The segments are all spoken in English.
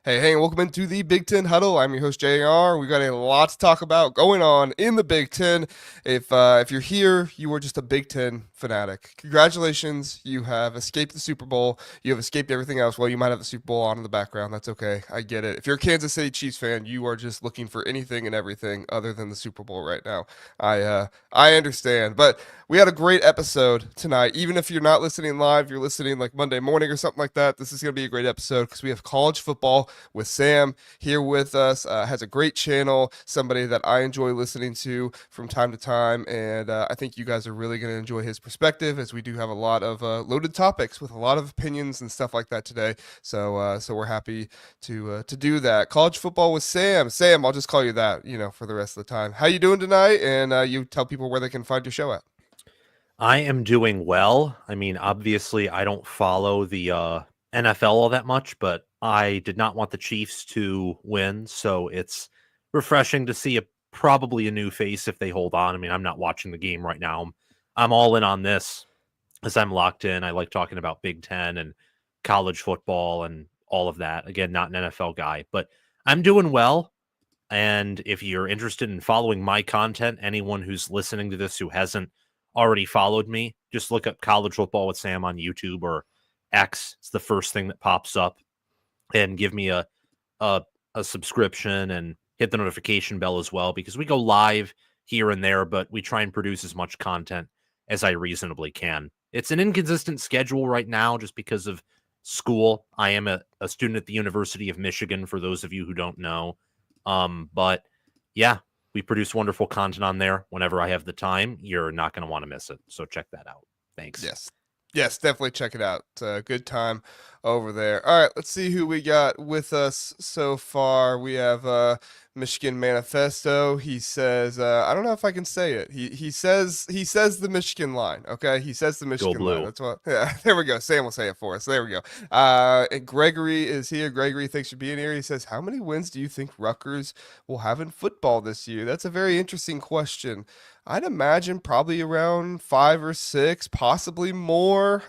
Hey, and welcome into the Big Ten Huddle. I'm your host, JR. We got a lot to talk about going on in the Big Ten. If you're here, you are just a Big Ten fanatic. Congratulations, you have escaped the Super Bowl. You have escaped everything else. Well, you might have the Super Bowl on in the background. That's okay. I get it. If you're a Kansas City Chiefs fan, you are just looking for anything and everything other than the Super Bowl right now. I understand, but we had a great episode tonight. Even if you're not listening live, you're listening like Monday morning or something like that. This is going to be a great episode because we have college football with Sam here with us. Has a great channel, somebody that I enjoy listening to from time to time, and I think you guys are really going to enjoy his perspective, as we do have a lot of loaded topics with a lot of opinions and stuff like that today. So we're happy to do that. College football with Sam. Sam, I'll just call you that, for the rest of the time. How you doing tonight? And you tell people where they can find your show at. I am doing well. I mean, obviously, I don't follow the NFL all that much, but I did not want the Chiefs to win, so it's refreshing to see probably a new face if they hold on. I mean, I'm not watching the game right now. I'm all in on this as I'm locked in. I like talking about Big Ten and college football and all of that. Again, not an NFL guy, but I'm doing well. And if you're interested in following my content, anyone who's listening to this who hasn't already followed me, just look up College Football with Sam on YouTube or X. It's the first thing that pops up, and give me a subscription and hit the notification bell as well, because we go live here and there, but we try and produce as much content as I reasonably can. It's an inconsistent schedule right now just because of school. I am a student at the University of Michigan, for those of you who don't know. But yeah, we produce wonderful content on there whenever I have the time. You're not going to want to miss it. So check that out. Thanks. Yes, definitely check it out. It's a good time over there. All right, let's see who we got with us so far. We have Michigan Manifesto. He says, I don't know if I can say it. He says the Michigan line. Okay, he says the Michigan line. That's what. Yeah, there we go. Sam will say it for us. There we go. And Gregory is here. Gregory, thanks for being here. He says, how many wins do you think Rutgers will have in football this year? That's a very interesting question. I'd imagine probably around 5 or 6, possibly more.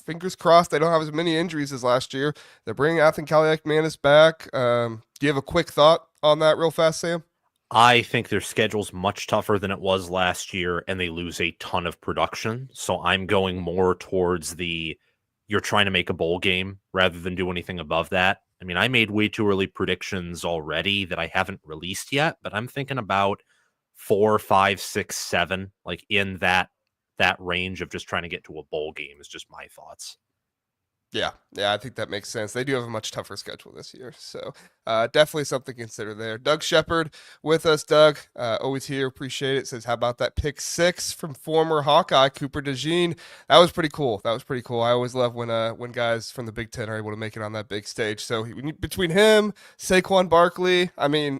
Fingers crossed they don't have as many injuries as last year. They're bringing Athan Kaliak-Manis back. Do you have a quick thought on that real fast, Sam? I think their schedule's much tougher than it was last year, and they lose a ton of production. So I'm going more towards you're trying to make a bowl game rather than do anything above that. I mean, I made way too early predictions already that I haven't released yet, but I'm thinking about 4, 5, 6, 7, like in that range of just trying to get to a bowl game is just my thoughts. Yeah, I think that makes sense. They do have a much tougher schedule this year, so definitely something to consider there. Doug Shepard with us. Doug, always here, appreciate it. Says, how about that pick 6 from former Hawkeye Cooper DeJean? That was pretty cool. I always love when guys from the Big Ten are able to make it on that big stage. So between him, Saquon Barkley, I mean,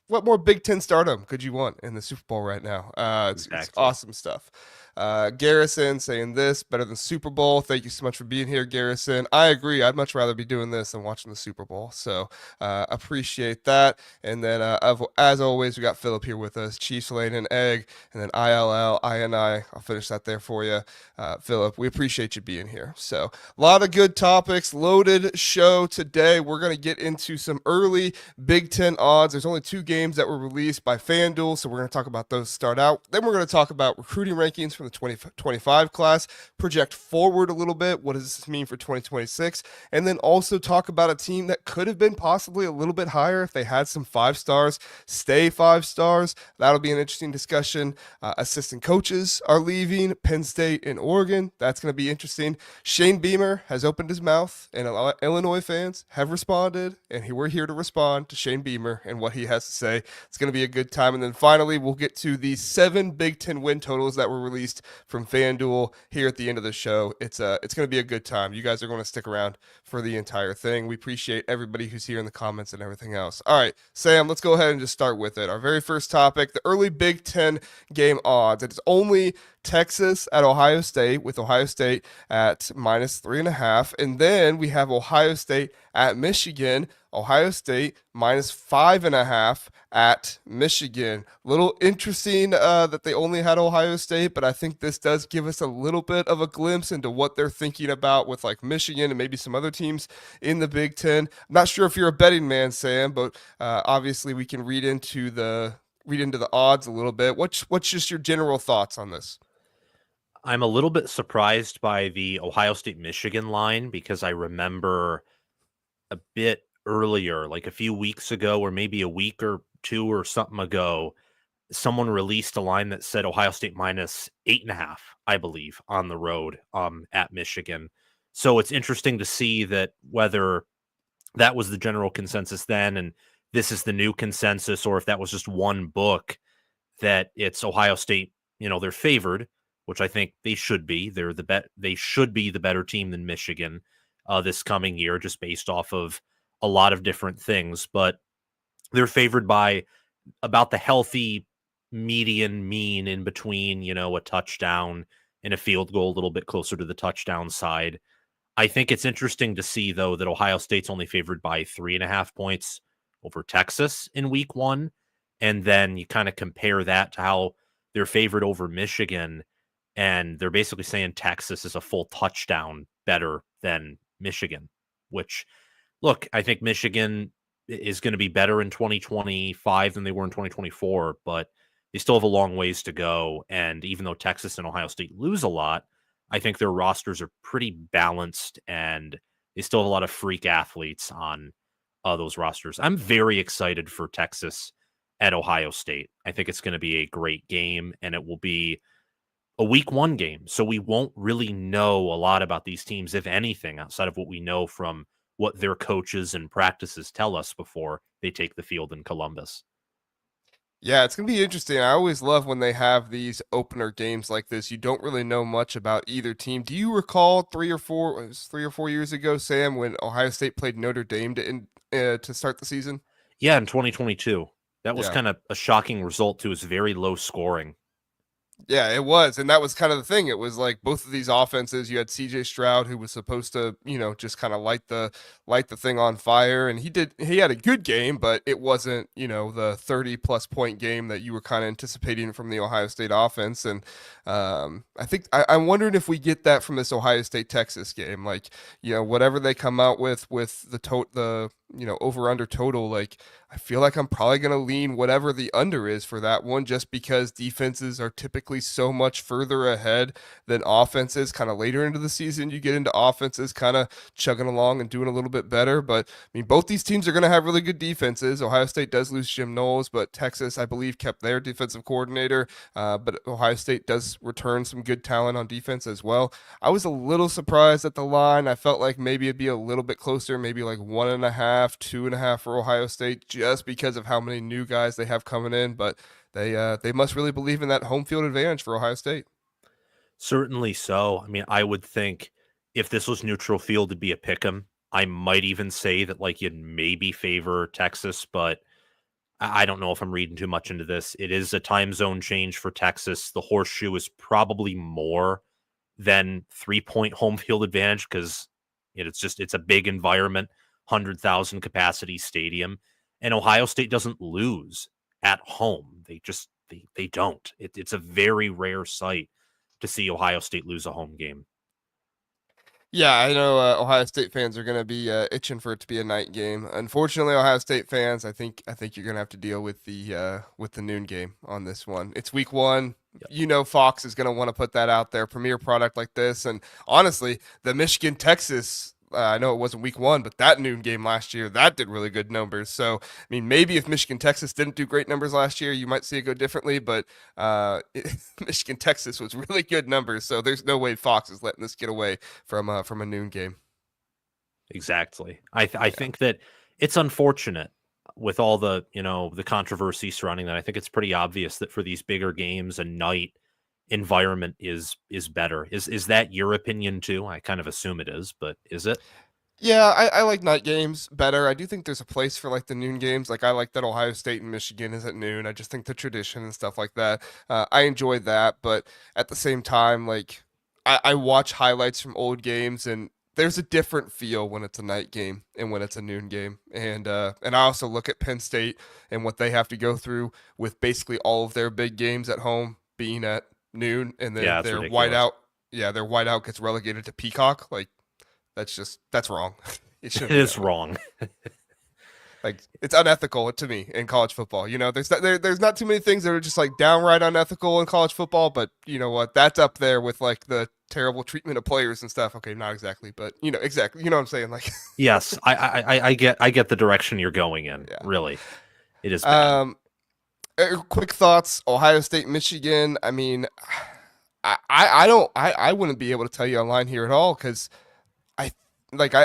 what more Big Ten stardom could you want in the Super Bowl right now? It's awesome stuff. Garrison saying this better than Super Bowl. Thank you so much for being here, Garrison. I agree. I'd much rather be doing this than watching the Super Bowl. So appreciate that. And then as always, we got Philip here with us. Chiefs laying an egg, and then INI. I'll finish that there for you, Philip. We appreciate you being here. So a lot of good topics, loaded show today. We're gonna get into some early Big Ten odds. There's only 2 games that were released by Fanduel, so we're gonna talk about those. Start out. Then we're gonna talk about recruiting rankings from the 2025 class, project forward a little bit. What does this mean for 2026? And then also talk about a team that could have been possibly a little bit higher if they had some 5 stars, stay 5 stars. That'll be an interesting discussion. Assistant coaches are leaving, Penn State and Oregon. That's going to be interesting. Shane Beamer has opened his mouth, and Illinois fans have responded, and we're here to respond to Shane Beamer and what he has to say. It's going to be a good time. And then finally, we'll get to the 7 Big Ten win totals that were released from FanDuel here at the end of the show. It's going to be a good time. You guys are going to stick around for the entire thing. We appreciate everybody who's here in the comments and everything else. All right, Sam, let's go ahead and just start with it. Our very first topic, the early Big Ten game odds. It is only Texas at Ohio State, with Ohio State at -3.5. And then we have Ohio State at Michigan. Ohio State -5.5 at Michigan. Little interesting that they only had Ohio State, but I think this does give us a little bit of a glimpse into what they're thinking about with like Michigan and maybe some other teams in the Big Ten. I'm not sure if you're a betting man, Sam, but obviously we can read into the odds a little bit. What's just your general thoughts on this? I'm a little bit surprised by the Ohio State Michigan line because I remember a bit earlier, like a few weeks ago, or maybe a week or two or something ago, someone released a line that said Ohio State -8.5, I believe, on the road at Michigan. So it's interesting to see that whether that was the general consensus then and this is the new consensus, or if that was just one book that it's Ohio State, they're favored, which I think they should be. They should be the better team than Michigan this coming year, just based off of a lot of different things. But they're favored by about the healthy median mean in between, a touchdown and a field goal, a little bit closer to the touchdown side. I think it's interesting to see, though, that Ohio State's only favored by 3.5 points over Texas in week one. And then you kind of compare that to how they're favored over Michigan. And they're basically saying Texas is a full touchdown better than Michigan, which, look, I think Michigan is going to be better in 2025 than they were in 2024, but they still have a long ways to go. And even though Texas and Ohio State lose a lot, I think their rosters are pretty balanced and they still have a lot of freak athletes on those rosters. I'm very excited for Texas at Ohio State. I think it's going to be a great game, and it will be a week one game. So we won't really know a lot about these teams, if anything, outside of what we know from what their coaches and practices tell us before they take the field in Columbus. Yeah, it's gonna be interesting. I always love when they have these opener games like this. You don't really know much about either team. Do you recall it was 3 or 4 years ago, Sam, when Ohio State played Notre Dame to start the season? Yeah, in 2022. That was Yeah. kind of a shocking result too. It was very low scoring. Yeah, it was. And that was kind of the thing. It was like both of these offenses, you had CJ Stroud who was supposed to, just kind of light the thing on fire. And he had a good game, but it wasn't, the 30+ point game that you were kind of anticipating from the Ohio State offense. And I think I'm wondering if we get that from this Ohio State Texas game. Like, whatever they come out with the over under total, like I feel like I'm probably going to lean whatever the under is for that one, just because defenses are typically so much further ahead than offenses. Kind of later into the season, you get into offenses kind of chugging along and doing a little bit better. But I mean, both these teams are going to have really good defenses. Ohio State does lose Jim Knowles, but Texas, I believe, kept their defensive coordinator. But Ohio State does return some good talent on defense as well. I was a little surprised at the line. I felt like maybe it'd be a little bit closer, maybe like 1.5, 2.5 for Ohio State, just because of how many new guys they have coming in. But they must really believe in that home field advantage for Ohio State. Certainly so. I mean, I would think if this was neutral field, it'd be a pick 'em. I might even say that like you'd maybe favor Texas, but I don't know if I'm reading too much into this. It is a time zone change for Texas. The horseshoe is probably more than 3 point home field advantage because it's a big environment, 100,000 capacity stadium, and Ohio State doesn't lose at home. They don't. It's a very rare sight to see Ohio State lose a home game. Yeah, I know Ohio State fans are going to be itching for it to be a night game. Unfortunately, Ohio State fans, I think you're going to have to deal with the noon game on this one. It's week one. Yep. Fox is going to want to put that out there, premier product like this. And honestly, the Michigan Texas. I know it wasn't week one, but that noon game last year, that did really good numbers. So, I mean, maybe if Michigan Texas didn't do great numbers last year, you might see it go differently. But Michigan Texas was really good numbers. So there's no way Fox is letting this get away from a noon game. Exactly. I Yeah. think that it's unfortunate with all the the controversy surrounding that. I think it's pretty obvious that for these bigger games, a night environment is better. Is that your opinion too? I kind of assume it is, but is it? Yeah, I like night games better. I do think there's a place for like the noon games. Like I like that Ohio State and Michigan is at noon. I just think the tradition and stuff like that. I enjoy that, but at the same time, like I watch highlights from old games, and there's a different feel when it's a night game and when it's a noon game. And I also look at Penn State and what they have to go through with basically all of their big games at home being at noon, and Yeah, then it's their ridiculous. whiteout, yeah, their whiteout gets relegated to Peacock. Like that's wrong. It It shouldn't be is that way. wrong. Like it's unethical to me in college football. There's not too many things that are just like downright unethical in college football, but you know what? That's up there with like the terrible treatment of players and stuff. Okay, not exactly, but exactly. You know what I'm saying? Like, Yes, I get the direction you're going in. yeah. Really, it is bad. Um, quick thoughts: Ohio State, Michigan. I mean, I don't, I wouldn't be able to tell you a line here at all because I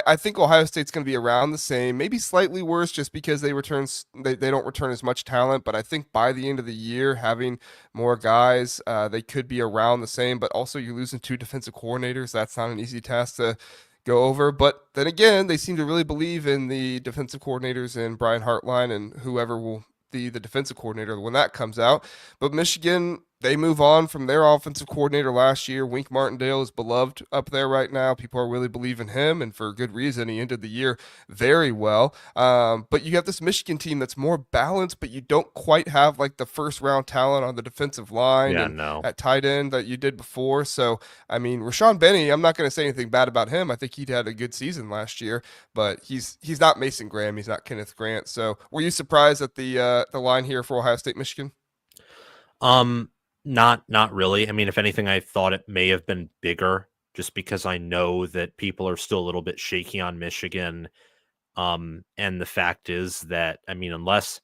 I think Ohio State's going to be around the same, maybe slightly worse, just because they don't return as much talent. But I think by the end of the year, having more guys, they could be around the same. But also, you're losing two defensive coordinators. That's not an easy task to go over. But then again, they seem to really believe in the defensive coordinators and Brian Hartline and whoever will be the defensive coordinator when that comes out. But Michigan, they move on from their offensive coordinator last year. Wink Martindale is beloved up there right now. People are really believing him, and for good reason. He ended the year very well. But you have this Michigan team that's more balanced, but you don't quite have like the first round talent on the defensive line Yeah, and no. at tight end that you did before. So, I mean, Rashawn Benny, I'm not going to say anything bad about him. I think he'd had a good season last year, but he's not Mason Graham. He's not Kenneth Grant. So, were you surprised at the line here for Ohio State, Michigan? Um, not really. I mean, if anything, I thought it may have been bigger, just because I know that people are still a little bit shaky on Michigan. And the fact is that, I mean, unless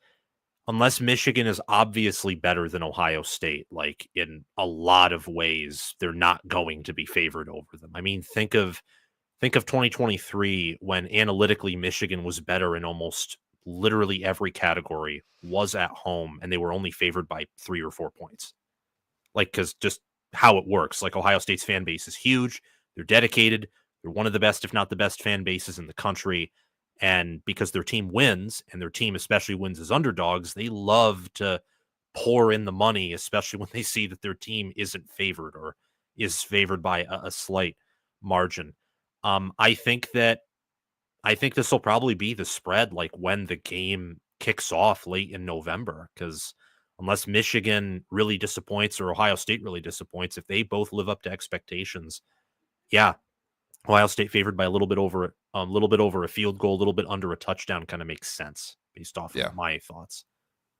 Michigan is obviously better than Ohio State, like in a lot of ways, they're not going to be favored over them. I mean, think of 2023, when analytically Michigan was better in almost literally every category, was at home, and they were only favored by 3 or 4 points. Like, because just how it works. Like, Ohio State's fan base is huge. They're dedicated. They're one of the best, if not the best, fan bases in the country. And because their team wins, and their team especially wins as underdogs, they love to pour in the money, especially when they see that their team isn't favored, or is favored by a slight margin. I think that this will probably be the spread, like when the game kicks off late in November, because unless Michigan really disappoints or Ohio State really disappoints, if they both live up to expectations, yeah, Ohio State favored by a little bit over a field goal, a little bit under a touchdown, kind of makes sense based off of Yeah. my thoughts.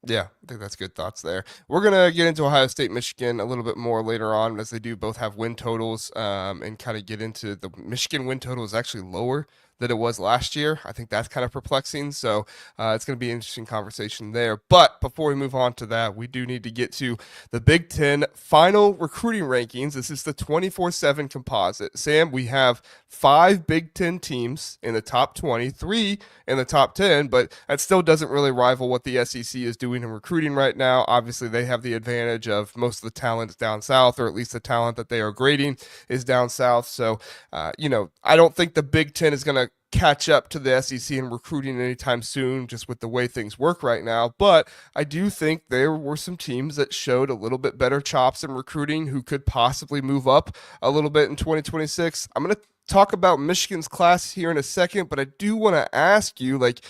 Yeah, I think that's good thoughts there. We're gonna get into Ohio State, Michigan a little bit more later on, as they do both have win totals, and kind of get into the Michigan win total is actually lower than it was last year. I think that's kind of perplexing. So it's going to be an interesting conversation there. But before we move on to that, we do need to get to the Big Ten final recruiting rankings. This is the 24/7 composite. Sam, we have five Big Ten teams in the top 20, three in the top 10, but that still doesn't really rival what the SEC is doing in recruiting right now. Obviously, they have the advantage of most of the talent down south, or at least the talent that they are grading is down south. So, I don't think the Big Ten is going to catch up to the SEC in recruiting anytime soon, just with the way things work right now. But I do think there were some teams that showed a little bit better chops in recruiting who could possibly move up a little bit in 2026. I'm going to talk about Michigan's class here in a second, but I do want to ask you, like,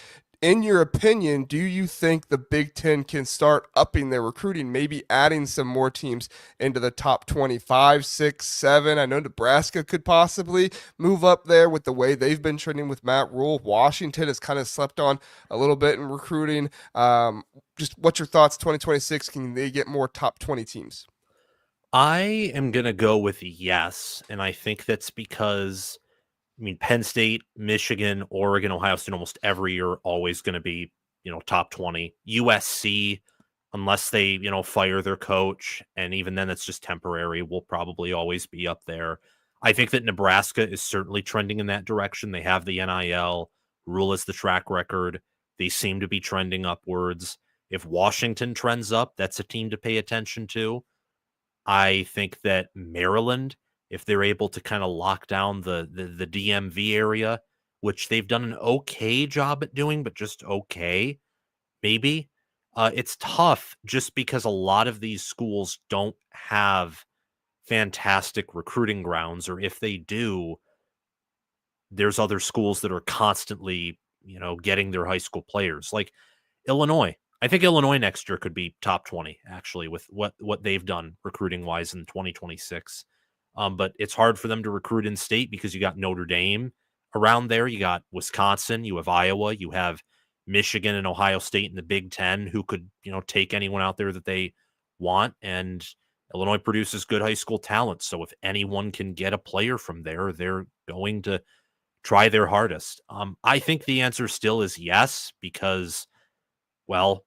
in your opinion, do you think the Big Ten can start upping their recruiting, maybe adding some more teams into the top 25, 6, 7? I know Nebraska could possibly move up there with the way they've been trending with Matt Rule. Washington has kind of slept on a little bit in recruiting. Just what's your thoughts 2026? Can they get more top 20 teams? I am going to go with yes. And I think that's because, I mean, Penn State, Michigan, Oregon, Ohio State, almost every year are always going to be, top 20. USC, unless they, fire their coach, and even then it's just temporary, will probably always be up there. I think that Nebraska is certainly trending in that direction. They have the NIL, Rule is the track record. They seem to be trending upwards. If Washington trends up, that's a team to pay attention to. I think that Maryland, if they're able to kind of lock down the DMV area, which they've done an okay job at doing, but just okay, maybe. It's tough just because a lot of these schools don't have fantastic recruiting grounds, or if they do, there's other schools that are constantly, getting their high school players. Like Illinois. I think Illinois next year could be top 20 actually with what they've done recruiting wise in 2026. But it's hard for them to recruit in state because you got Notre Dame around there, you got Wisconsin, you have Iowa, you have Michigan and Ohio State in the Big Ten who could, take anyone out there that they want. And Illinois produces good high school talent. So if anyone can get a player from there, they're going to try their hardest. I think the answer still is yes, because, well,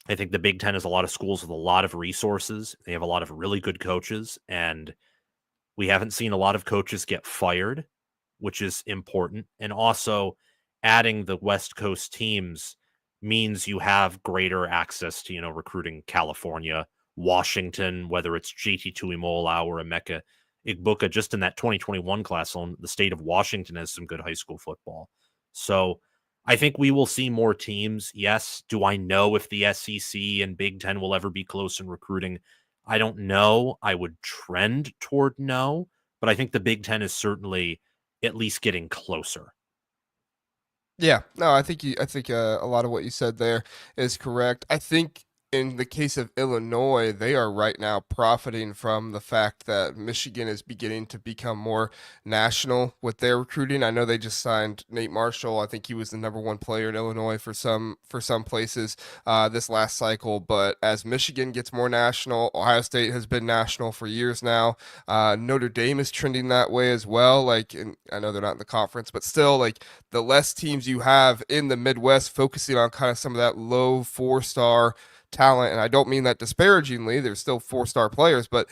I think the Big Ten has a lot of schools with a lot of resources. They have a lot of really good coaches, and we haven't seen a lot of coaches get fired, which is important. And also, adding the West Coast teams means you have greater access to, recruiting California, Washington, whether it's GT Tuimoloau or Emeka Igbuka. Just in that 2021 class alone, the state of Washington has some good high school football. So I think we will see more teams. Yes. Do I know if the SEC and Big Ten will ever be close in recruiting? I don't know. I would trend toward no, but I think the Big Ten is certainly at least getting closer. Yeah, no, I think a lot of what you said there is correct. I think in the case of Illinois, they are right now profiting from the fact that Michigan is beginning to become more national with their recruiting. I know they just signed Nate Marshall. I think he was the number one player in Illinois for some places this last cycle. But as Michigan gets more national, Ohio State has been national for years now. Notre Dame is trending that way as well. Like, and I know they're not in the conference, but still, like the less teams you have in the Midwest focusing on kind of some of that low four-star talent, and I don't mean that disparagingly. There's still four-star players, but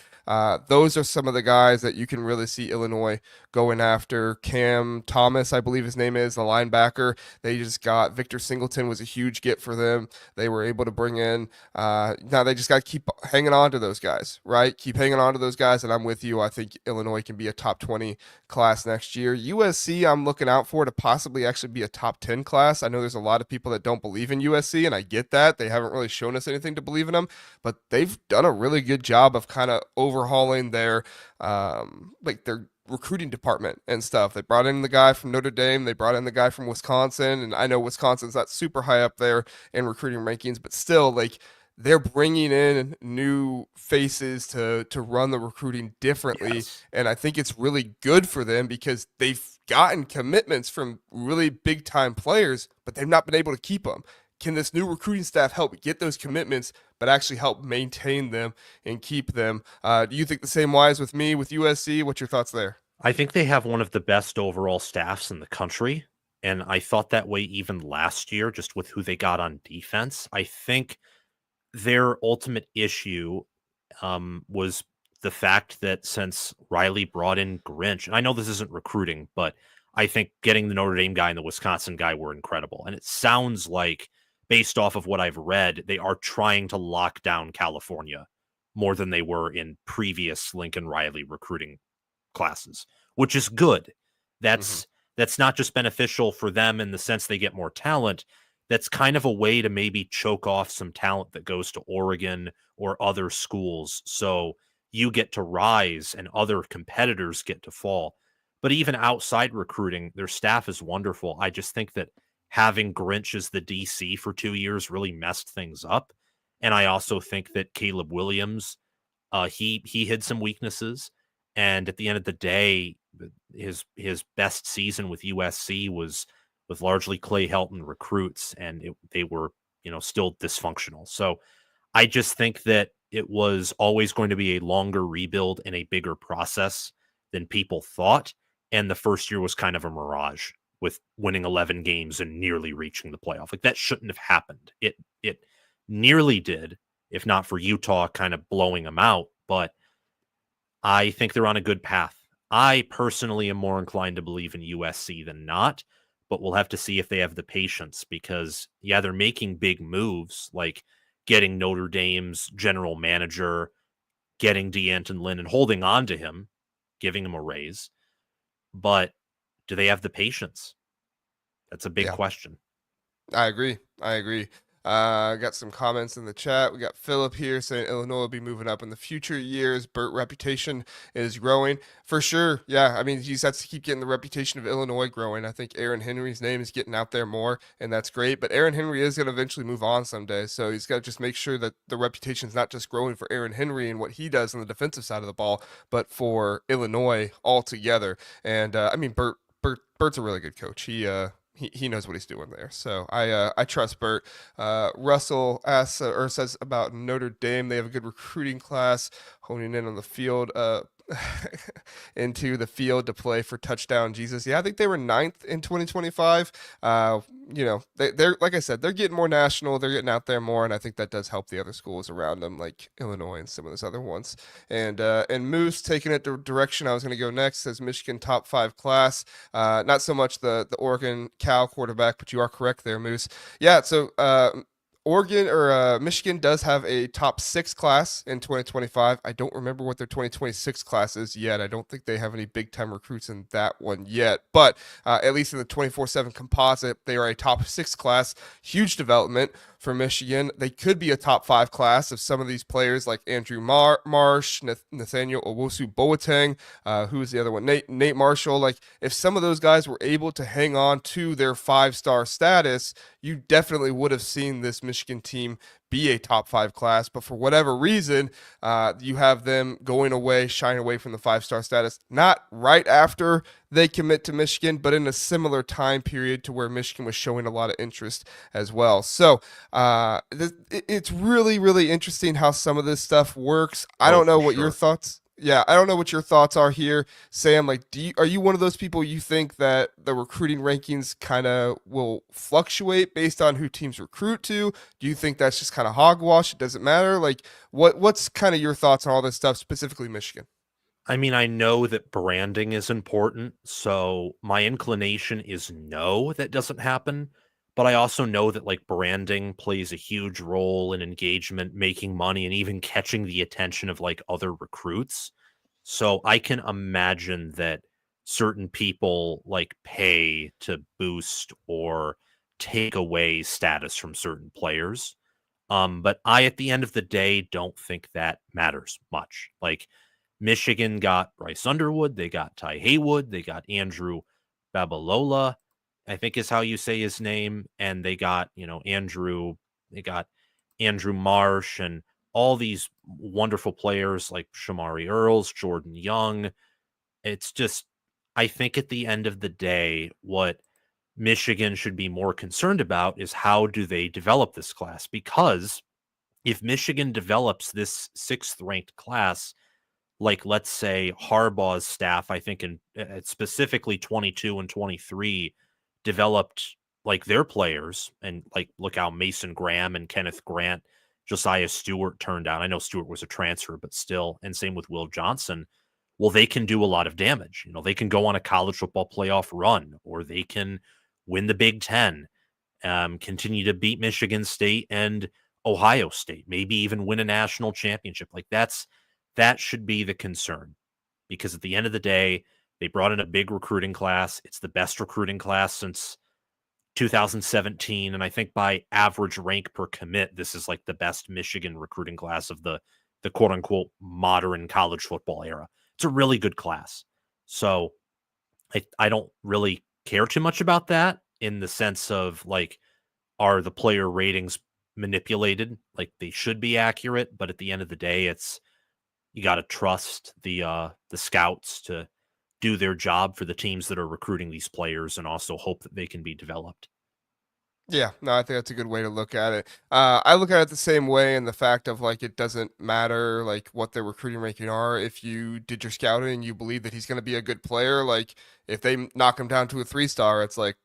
those are some of the guys that you can really see Illinois going after. Cam Thomas, I believe his name is, the linebacker. They just got Victor Singleton was a huge get for them. They were able to bring in. Now they just got to keep hanging on to those guys, right? Keep hanging on to those guys, and I'm with you. I think Illinois can be a top 20 class next year. USC, I'm looking out for to possibly actually be a top 10 class. I know there's a lot of people that don't believe in USC, and I get that. They haven't really shown us anything to believe in them, but they've done a really good job of kind of overhauling their like their recruiting department and stuff. They brought in the guy from Notre Dame, they brought in the guy from Wisconsin, and I know Wisconsin's not super high up there in recruiting rankings, but still, like they're bringing in new faces to run the recruiting differently, Yes. and I think it's really good for them because they've gotten commitments from really big time players, but they've not been able to keep them. Can this new recruiting staff help get those commitments, but actually help maintain them and keep them? Do you think the same wise with me with USC? What's your thoughts there? I think they have one of the best overall staffs in the country. And I thought that way even last year, just with who they got on defense. I think their ultimate issue was the fact that since Riley brought in Grinch, and I know this isn't recruiting, but I think getting the Notre Dame guy and the Wisconsin guy were incredible. And it sounds like, based off of what I've read, they are trying to lock down California more than they were in previous Lincoln Riley recruiting classes, which is good. Hmm. That's not just beneficial for them in the sense they get more talent. That's kind of a way to maybe choke off some talent that goes to Oregon or other schools. So you get to rise and other competitors get to fall. But even outside recruiting, their staff is wonderful. I just think that having Grinch as the DC for 2 years really messed things up. And I also think that Caleb Williams, he hid some weaknesses, and at the end of the day, his best season with USC was with largely Clay Helton recruits, and they were still dysfunctional. So I just think that it was always going to be a longer rebuild and a bigger process than people thought, and the first year was kind of a mirage with winning 11 games and nearly reaching the playoff. Like that shouldn't have happened. It nearly did, if not for Utah kind of blowing them out. But I think they're on a good path. I personally am more inclined to believe in USC than not, but we'll have to see if they have the patience because, yeah, they're making big moves like getting Notre Dame's general manager, getting DeAnton Lynn and holding on to him, giving him a raise. But do they have the patience? That's a big Yeah, question. I agree. I agree. Got some comments in the chat. We got Philip here saying Illinois will be moving up in the future years. Burt reputation is growing for sure. Yeah, I mean, he just has to keep getting the reputation of Illinois growing. I think Aaron Henry's name is getting out there more, and that's great. But Aaron Henry is going to eventually move on someday, so he's got to just make sure that the reputation is not just growing for Aaron Henry and what he does on the defensive side of the ball, but for Illinois altogether. And I mean, Bert's a really good coach. He knows what he's doing there. So I trust Bert. Russell asks or says about Notre Dame. They have a good recruiting class, honing in on the field. Into the field to play for touchdown Jesus. Yeah, I think they were ninth in 2025. They're like I said, they're getting more national. They're getting out there more, and I think that does help the other schools around them, like Illinois and some of those other ones. And Moose taking it the direction I was going to go next says Michigan top 5 class. Not so much the Oregon Cal quarterback, but you are correct there, Moose. Yeah, so Oregon or Michigan does have a top 6 class in 2025. I don't remember what their 2026 class is yet. I don't think they have any big time recruits in that one yet. But at least in the 24/7 composite, they are a top 6 class. Huge development for Michigan. They could be a top 5 class if some of these players like Andrew Marsh, Nathaniel Owusu Boateng, who's the other one, Nate Marshall. Like if some of those guys were able to hang on to their 5-star status, you definitely would have seen this Michigan team be a top 5 class. But for whatever reason, you have them going away, shying away from the 5-star status, not right after they commit to Michigan, but in a similar time period to where Michigan was showing a lot of interest as well. So it's really, really interesting how some of this stuff works. I Oh, don't know for what your sure. thoughts. Yeah, I don't know what your thoughts are here, Sam. Like, are you one of those people you think that the recruiting rankings kind of will fluctuate based on who teams recruit to? Do you think that's just kind of hogwash? It doesn't matter. Like, what's kind of your thoughts on all this stuff, specifically Michigan? I mean, I know that branding is important, so my inclination is no, that doesn't happen. But I also know that like branding plays a huge role in engagement, making money, and even catching the attention of like other recruits. So I can imagine that certain people like pay to boost or take away status from certain players. But I, at the end of the day, don't think that matters much. Like Michigan got Bryce Underwood, they got Ty Haywood, they got Andrew Babalola, I think is how you say his name, and they got they got Andrew Marsh and all these wonderful players like Shamari Earls, Jordan Young. It's just, I think at the end of the day, what Michigan should be more concerned about is how do they develop this class? Because if Michigan develops this 6th ranked class, like let's say Harbaugh's staff, I think in specifically 22 and 23 developed like their players, and like look how Mason Graham and Kenneth Grant, Josiah Stewart turned out. I know Stewart was a transfer, but still, and same with Will Johnson. Well, they can do a lot of damage. They can go on a college football playoff run, or they can win the Big Ten, continue to beat Michigan State and Ohio State, maybe even win a national championship. Like that should be the concern, because at the end of the day, they brought in a big recruiting class. It's the best recruiting class since 2017. And I think by average rank per commit, this is like the best Michigan recruiting class of the quote unquote modern college football era. It's a really good class. So I don't really care too much about that, in the sense of like, are the player ratings manipulated? Like they should be accurate, but at the end of the day, it's, you got to trust the scouts to do their job for the teams that are recruiting these players, and also hope that they can be developed. Yeah, no, I think that's a good way to look at it. I look at it the same way in the fact of like it doesn't matter like what their recruiting ranking are. If you did your scouting and you believe that he's going to be a good player, like if they knock him down to a 3-star, it's like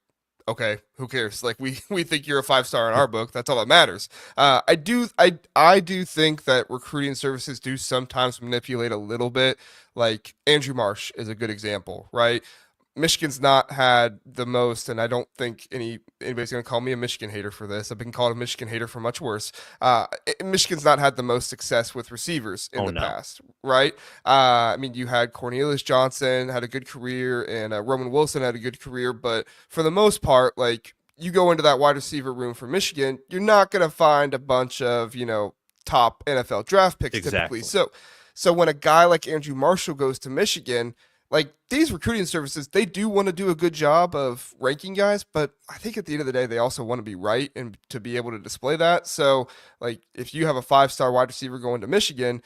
okay, who cares? Like we think you're a 5-star in our book. That's all that matters. I do think that recruiting services do sometimes manipulate a little bit. Like Andrew Marsh is a good example, right? Michigan's not had the most, and I don't think anybody's going to call me a Michigan hater for this. I've been called a Michigan hater for much worse. Michigan's not had the most success with receivers in Oh the no. past, right? I mean, you had Cornelius Johnson had a good career, and Roman Wilson had a good career, but for the most part, like you go into that wide receiver room for Michigan, you're not going to find a bunch of top NFL draft picks typically. Exactly. So when a guy like Andrew Marshall goes to Michigan, like these recruiting services, they do want to do a good job of ranking guys, but I think at the end of the day, they also want to be right and to be able to display that. So, like, if you have a 5-star wide receiver going to Michigan,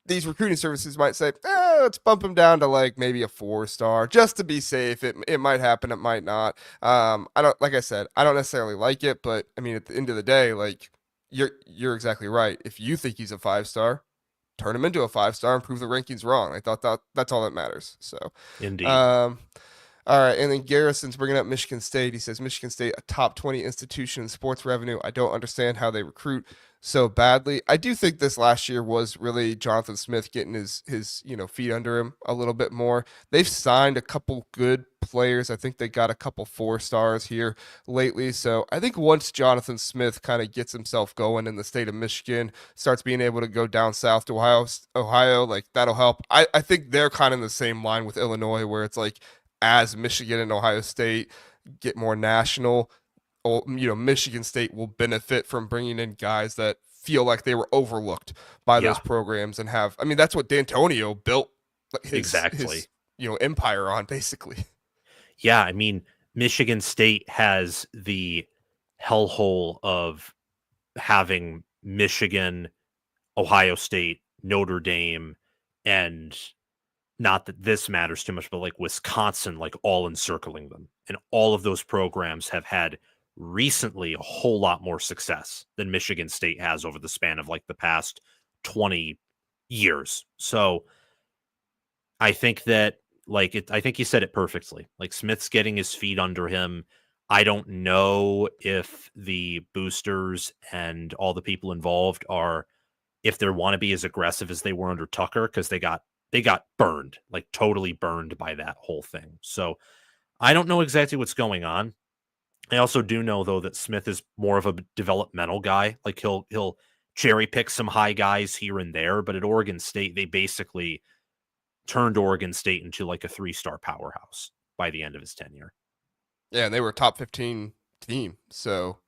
these recruiting services might say, let's bump him down to like maybe a 4-star just to be safe. It might happen, it might not. I don't like I said, I don't necessarily like it, but I mean, at the end of the day, like you're exactly right. If you think he's a 5-star, turn him into a 5-star and prove the rankings wrong. I thought that's all that matters. So, Indeed. um, all right. And then Garrison's bringing up Michigan State. He says Michigan State, a top 20 institution in sports revenue. I don't understand how they recruit so badly. I do think this last year was really Jonathan Smith getting his feet under him a little bit more. They've signed a couple good players. I think they got a couple 4-stars here lately. So I think once Jonathan Smith kind of gets himself going in the state of Michigan, starts being able to go down south to Ohio, like that'll help. I think they're kind of in the same line with Illinois where it's like as Michigan and Ohio State get more national, Michigan State will benefit from bringing in guys that feel like they were overlooked by those Yeah, programs and have. I mean, that's what D'Antonio built his exactly. empire on, basically. Yeah, I mean, Michigan State has the hellhole of having Michigan, Ohio State, Notre Dame, and not that this matters too much, but like Wisconsin, like all encircling them. And all of those programs have had recently a whole lot more success than Michigan State has over the span of like the past 20 years. So I think that I think you said it perfectly. Like Smith's getting his feet under him. I don't know if the boosters and all the people involved are if they want to be as aggressive as they were under Tucker because they got burned, like totally burned by that whole thing. So I don't know exactly what's going on. I also do know though that Smith is more of a developmental guy. Like he'll cherry pick some high guys here and there, but at Oregon State they basically turned Oregon State into like a 3-star powerhouse by the end of his tenure. Yeah, and they were a top 15 team. So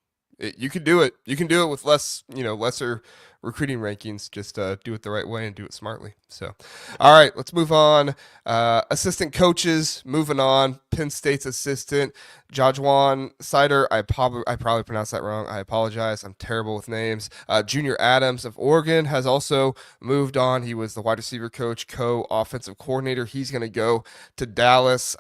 you can do it. You can do it with lesser recruiting rankings. Just do it the right way and do it smartly. So, all right, let's move on. Assistant coaches, moving on. Penn State's assistant, Jajuan Sider. I probably pronounced that wrong. I apologize. I'm terrible with names. Junior Adams of Oregon has also moved on. He was the wide receiver coach, co-offensive coordinator. He's going to go to Dallas.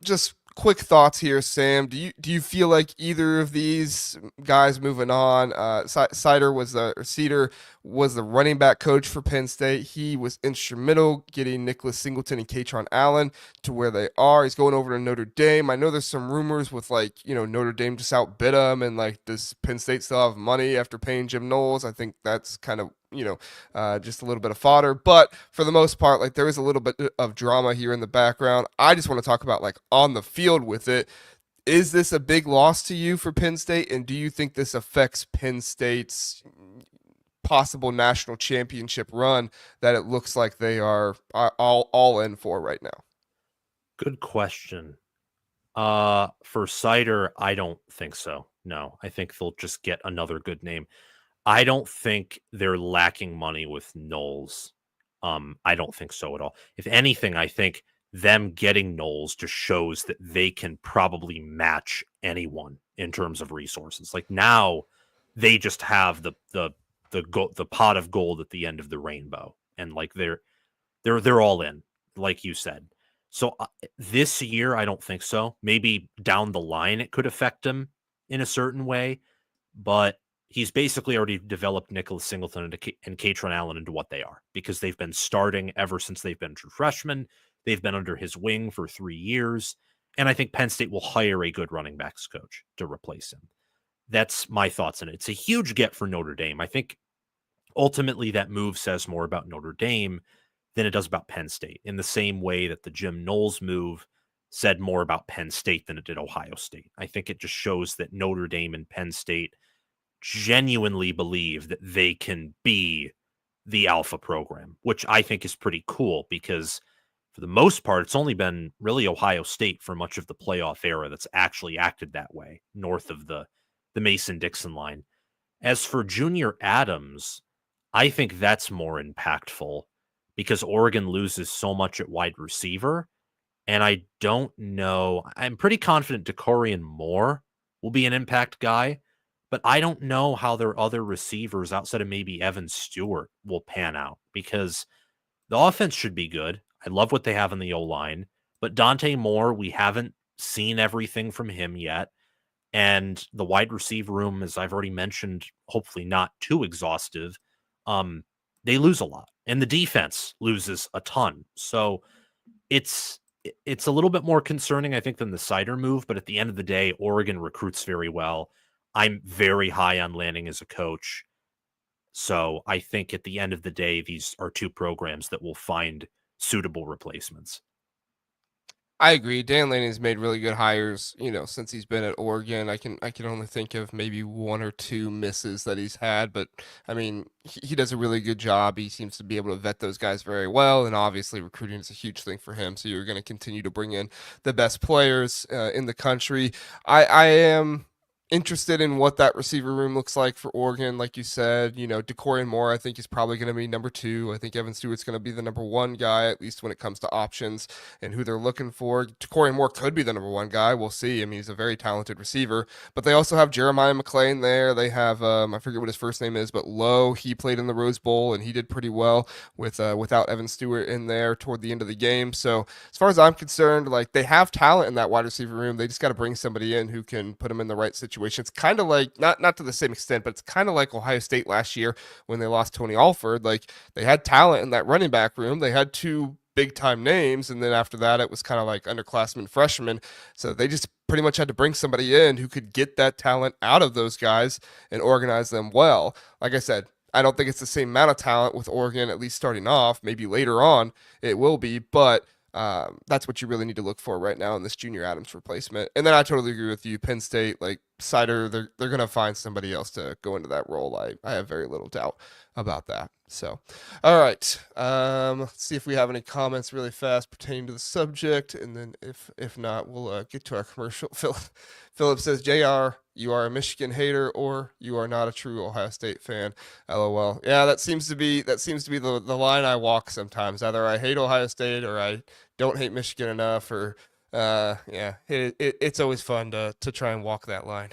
Just quick thoughts here, Sam. Do you feel like either of these guys moving on? Cedar was the running back coach for Penn State. He was instrumental getting Nicholas Singleton and Katron Allen to where they are. He's going over to Notre Dame. I know there's some rumors with Notre Dame just outbid him, and like does Penn State still have money after paying Jim Knowles? I think that's kind of just a little bit of fodder. But for the most part, like there is a little bit of drama here in the background. I just want to talk about like on the field with it. Is this a big loss to you for Penn State? And do you think this affects Penn State's possible national championship run that it looks like they are all in for right now? Good question. For Cider, I don't think so. No, I think they'll just get another good name. I don't think they're lacking money with Knowles. I don't think so at all. If anything, I think them getting Knowles just shows that they can probably match anyone in terms of resources. Like now, they just have the pot of gold at the end of the rainbow, and like they're all in, like you said. So this year, I don't think so. Maybe down the line, it could affect him in a certain way, but he's basically already developed Nicholas Singleton and Katron Allen into what they are because they've been starting ever since they've been true freshmen. They've been under his wing for 3 years. And I think Penn State will hire a good running backs coach to replace him. That's my thoughts on it. It's a huge get for Notre Dame. I think ultimately that move says more about Notre Dame than it does about Penn State in the same way that the Jim Knowles move said more about Penn State than it did Ohio State. I think it just shows that Notre Dame and Penn State genuinely believe that they can be the alpha program, which I think is pretty cool because for the most part, it's only been really Ohio State for much of the playoff era that's actually acted that way, north of the Mason-Dixon line. As for Junior Adams, I think that's more impactful because Oregon loses so much at wide receiver. And I don't know. I'm pretty confident Decorian Moore will be an impact guy, but I don't know how their other receivers outside of maybe Evan Stewart will pan out because the offense should be good. I love what they have in the O-line, but Dante Moore, we haven't seen everything from him yet. And the wide receiver room, as I've already mentioned, hopefully not too exhaustive, they lose a lot. And the defense loses a ton. So it's a little bit more concerning, I think, than the Sider move. But at the end of the day, Oregon recruits very well. I'm very high on Lanning as a coach. So I think at the end of the day, these are two programs that will find suitable replacements. I agree. Dan Lanning's made really good hires, since he's been at Oregon. I can only think of maybe one or two misses that he's had, but I mean, he does a really good job. He seems to be able to vet those guys very well, and obviously recruiting is a huge thing for him. So you're going to continue to bring in the best players in the country. I am interested in what that receiver room looks like for Oregon. Like you said, Decorian Moore, I think, is probably going to be number two. I think Evan Stewart's going to be the number one guy, at least when it comes to options and who they're looking for. Decorian Moore could be the number one guy. We'll see. I mean, he's a very talented receiver, but they also have Jeremiah McClain there. They have, I forget what his first name is, but Lowe, he played in the Rose Bowl and he did pretty well with, without Evan Stewart in there toward the end of the game. So as far as I'm concerned, like, they have talent in that wide receiver room. They just got to bring somebody in who can put them in the right situation. It's kind of like, not to the same extent, but it's kind of like Ohio State last year when they lost Tony Alford. Like, they had talent in that running back room. They had two big time names, and then after that it was kind of like underclassmen freshmen, so they just pretty much had to bring somebody in who could get that talent out of those guys and organize them well. Like I said, I don't think it's the same amount of talent with Oregon, at least starting off. Maybe later on it will be, but that's what you really need to look for right now in this Junior Adams replacement. And then I totally agree with you. Penn State, like Sider, they're going to find somebody else to go into that role. I have very little doubt about that. So, all right. Let's see if we have any comments really fast pertaining to the subject, and then if not, we'll get to our commercial. Philip says, "JR, you are a Michigan hater, or you are not a true Ohio State fan." LOL. Yeah, that seems to be the line I walk sometimes. Either I hate Ohio State, or I don't hate Michigan enough, or yeah, it's always fun to try and walk that line.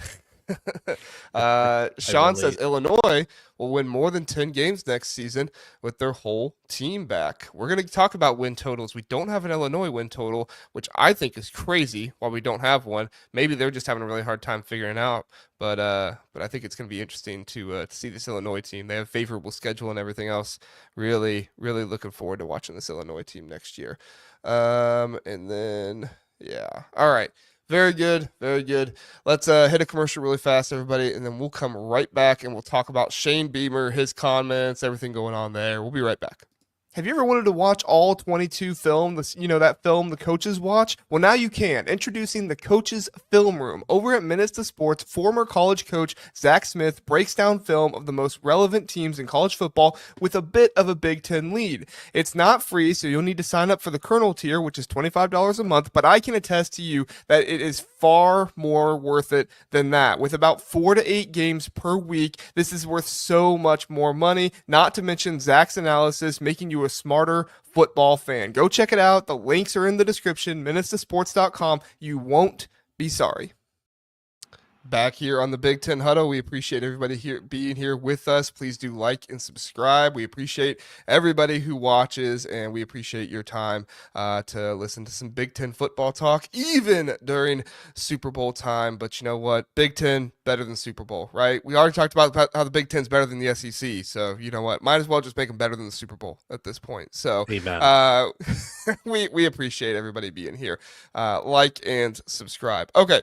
Sean says Illinois will win more than 10 games next season with their whole team back. We're going to talk about win totals. We don't have an Illinois win total, which I think is crazy why we don't have one. Maybe they're just having a really hard time figuring it out, but I think it's going to be interesting to see this Illinois team. They have favorable schedule and everything else. Really, really looking forward to watching this Illinois team next year. And then, yeah. All right. Very good. Very good. Let's hit a commercial really fast, everybody, and then we'll come right back and we'll talk about Shane Beamer, his comments, everything going on there. We'll be right back. Have you ever wanted to watch all 22 film, that film the coaches watch? Well, now you can. Introducing the Coaches Film Room. Over at Minutes to Sports, former college coach Zach Smith breaks down film of the most relevant teams in college football with a bit of a Big Ten lead. It's not free, so you'll need to sign up for the Colonel tier, which is $25 a month, but I can attest to you that it is far more worth it than that. With about 4 to 8 games per week, this is worth so much more money, not to mention Zach's analysis, making you a smarter football fan. Go check it out. The links are in the description, minutestosports.com. You won't be sorry. Back here on the Big Ten Huddle, we appreciate everybody here being here with us. Please do like and subscribe. We appreciate everybody who watches, and we appreciate your time to listen to some Big Ten football talk, even during Super Bowl time. But you know what? Big Ten better than Super Bowl, right? We already talked about how the Big Ten's better than the SEC. So you know what? Might as well just make them better than the Super Bowl at this point. So we appreciate everybody being here. Like and subscribe. Okay,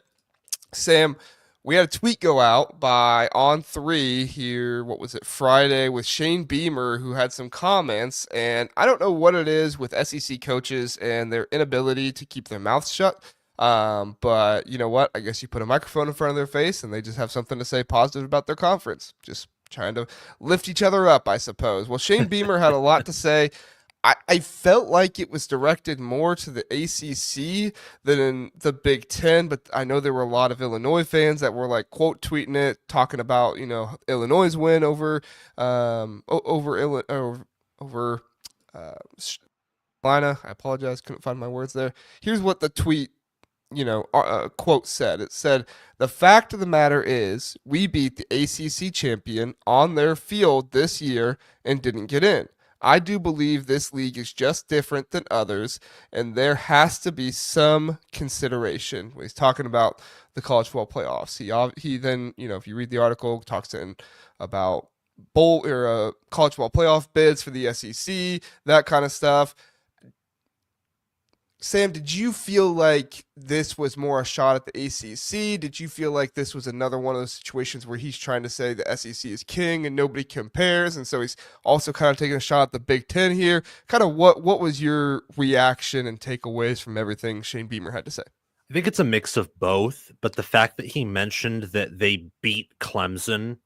Sam. we had a tweet go out by On3 here, what was it, Friday, with Shane Beamer, who had some comments. And I don't know what it is with SEC coaches and their inability to keep their mouths shut. But you know what? I guess you put a microphone in front of their face and they just have something to say positive about their conference. Just trying to lift each other up, I suppose. Well, Shane Beamer had a lot to say. I felt like it was directed more to the ACC than in the Big Ten, but I know there were a lot of Illinois fans that were like quote tweeting it, talking about Illinois' win over over Carolina. I apologize, couldn't find my words there. Here's what the tweet quote said. It said, "The fact of the matter is, we beat the ACC champion on their field this year and didn't get in. I do believe this league is just different than others, and there has to be some consideration." When he's talking about the college football playoffs, he then, if you read the article, talks in about bowl or college football playoff bids for the SEC, that kind of stuff. Sam, did you feel like this was more a shot at the ACC? Did you feel like this was another one of those situations where he's trying to say the SEC is king and nobody compares, and so he's also kind of taking a shot at the Big Ten here? Kind of what was your reaction and takeaways from everything Shane Beamer had to say? I think it's a mix of both, but the fact that he mentioned that they beat Clemson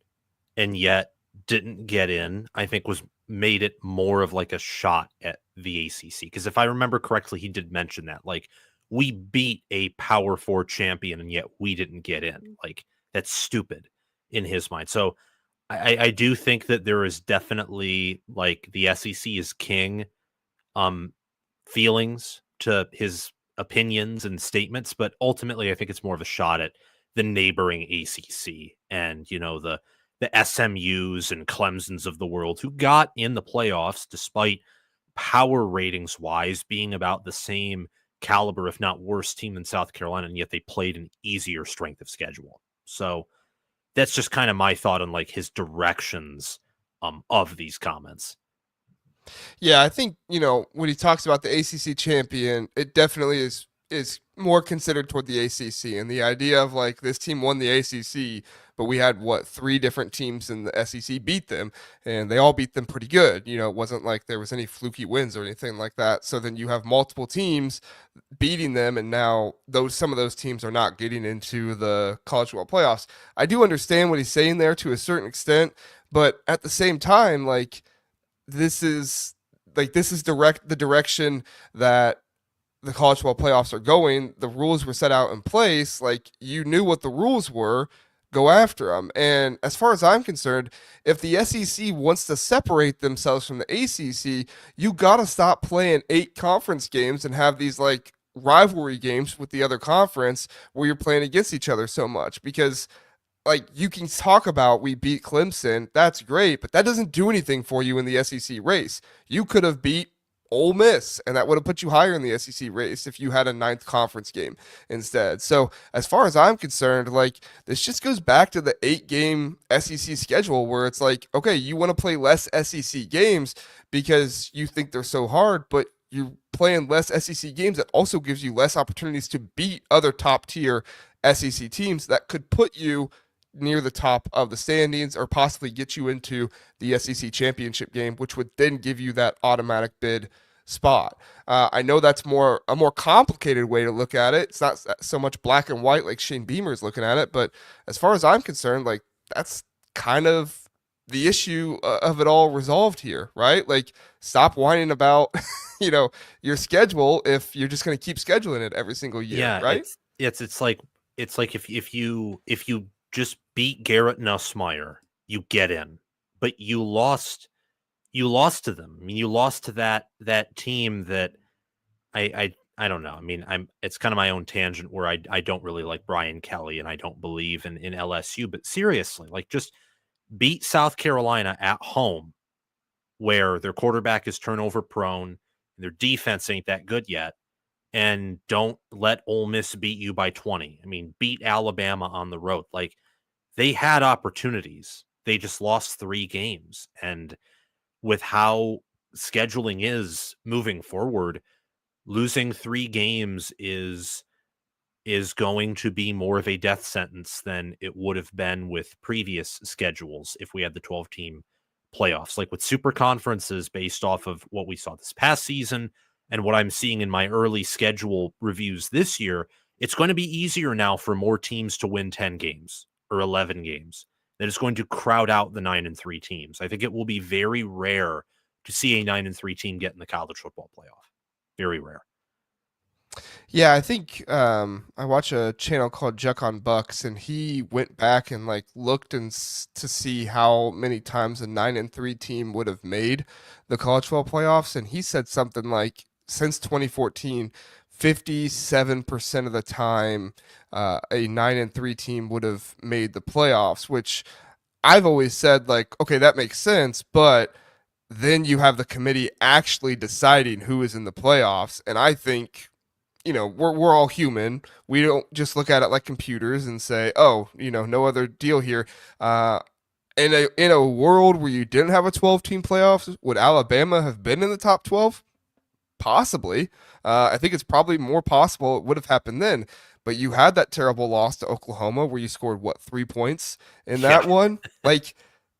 and yet didn't get in, I think made it more of like a shot at the ACC. Because if I remember correctly, he did mention that, like, we beat a Power Four champion and yet we didn't get in. Like, that's stupid in his mind. So I do think that there is definitely, like, the SEC is king feelings to his opinions and statements, but ultimately I think it's more of a shot at the neighboring ACC and, the SMUs and Clemsons of the world who got in the playoffs despite power ratings wise being about the same caliber, if not worse team than South Carolina, and yet they played an easier strength of schedule. So that's just kind of my thought on like his directions of these comments. Yeah, I think, when he talks about the ACC champion, it definitely is more considered toward the ACC, and the idea of like this team won the ACC, but we had three different teams in the SEC beat them, and they all beat them pretty good. It wasn't like there was any fluky wins or anything like that. So then you have multiple teams beating them, and now some of those teams are not getting into the college football playoffs. I do understand what he's saying there to a certain extent, but at the same time, like this is the direction that the college football playoffs are going. The rules were set out in place. Like, you knew what the rules were, go after them. And as far as I'm concerned, if the SEC wants to separate themselves from the ACC, you got to stop playing 8 conference games and have these like rivalry games with the other conference where you're playing against each other so much. Because like, you can talk about we beat Clemson, that's great, but that doesn't do anything for you in the SEC race. You could have beat Ole Miss, and that would have put you higher in the SEC race if you had a 9th conference game instead. So as far as I'm concerned, like, this just goes back to the 8-game SEC schedule where it's like, okay, you want to play less SEC games because you think they're so hard, but you're playing less SEC games that also gives you less opportunities to beat other top tier SEC teams that could put you near the top of the standings or possibly get you into the SEC championship game, which would then give you that automatic bid spot. I know that's a more complicated way to look at it. It's not so much black and white like Shane Beamer is looking at it, but as far as I'm concerned, like, that's kind of the issue of it all resolved here, right? Like, stop whining about your schedule if you're just going to keep scheduling it every single year, Yeah, right? it's like if you just beat Garrett Nussmeier, you get in, but you lost to them. I mean, you lost to that team that I don't know. I mean, it's kind of my own tangent where I don't really like Brian Kelly and I don't believe in LSU, but seriously, like, just beat South Carolina at home where their quarterback is turnover prone and their defense ain't that good yet. And don't let Ole Miss beat you by 20. I mean, beat Alabama on the road. Like, they had opportunities. They just lost 3 games. And with how scheduling is moving forward, losing 3 games is is going to be more of a death sentence than it would have been with previous schedules if we had the 12-team playoffs. Like with super conferences, based off of what we saw this past season and what I'm seeing in my early schedule reviews this year, it's going to be easier now for more teams to win 10 games or 11 games. That is going to crowd out the 9-3 teams. I think it will be very rare to see a 9-3 team get in the college football playoff. Very rare. Yeah, I think I watch a channel called Juck on Bucks, and he went back and like looked to see how many times a 9-3 team would have made the college football playoffs, and he said something like since 2014, 57% of the time a 9-3 team would have made the playoffs, which I've always said like, okay, that makes sense, but then you have the committee actually deciding who is in the playoffs, and I think we're all human. We don't just look at it like computers and say, oh, no other deal here. In a world where you didn't have a 12-team playoffs, would Alabama have been in the top 12? Possibly. I think it's probably more possible it would have happened then. But you had that terrible loss to Oklahoma where you scored, what, 3 points in that Yeah. one? Like,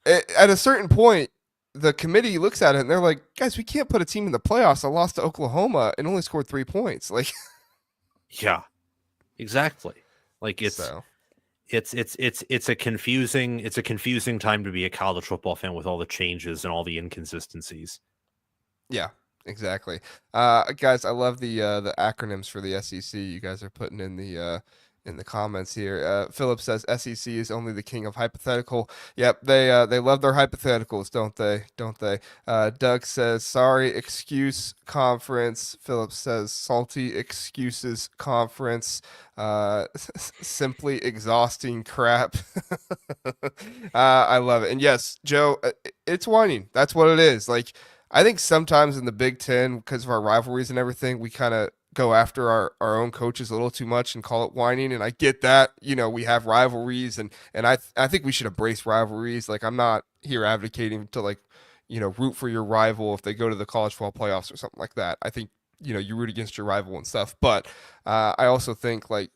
at a certain point, the committee looks at it and they're like, guys, we can't put a team in the playoffs that lost to Oklahoma and only scored 3 points. Like, Yeah, exactly. Like so. it's a confusing time to be a college football fan with all the changes and all the inconsistencies. Yeah, exactly. Guys, I love the acronyms for the SEC. You guys are putting in the comments here. Philip says SEC is only the king of hypothetical. Yep, they love their hypotheticals, don't they? Don't they? Doug says sorry excuse conference. Philip says salty excuses conference. Simply exhausting crap. I love it. And yes, Joe, it's whining. That's what it is. Like I think sometimes in the Big Ten, because of our rivalries and everything, we kind of go after our own coaches a little too much and call it whining. And I get that, we have rivalries and I think we should embrace rivalries. Like I'm not here advocating to like, root for your rival if they go to the college football playoffs or something like that. I think, you root against your rival and stuff. But I also think like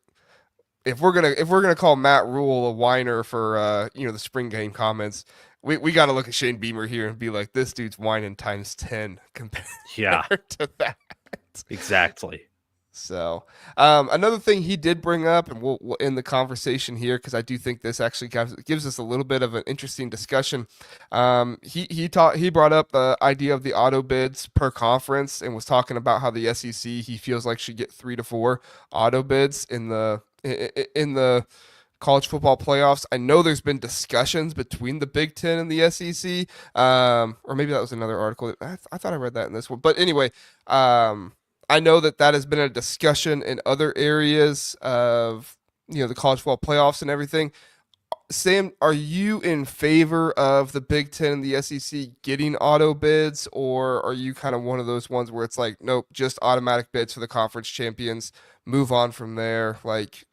if we're gonna call Matt Rule a whiner for the spring game comments, we got to look at Shane Beamer here and be like, this dude's whining times 10 compared Yeah, to that. exactly. So another thing he did bring up, and we'll end the conversation here because I do think this actually gives us a little bit of an interesting discussion. He brought up the idea of the auto bids per conference and was talking about how the SEC he feels like should get 3 to 4 auto bids in the college football playoffs. I know there's been discussions between the Big Ten and the SEC, or maybe that was another article. I thought I read that in this one, but anyway. I know that has been a discussion in other areas of the college football playoffs and everything. Sam, are you in favor of the Big Ten and the SEC getting auto bids, or are you kind of one of those ones where it's like, nope, just automatic bids for the conference champions, move on from there, like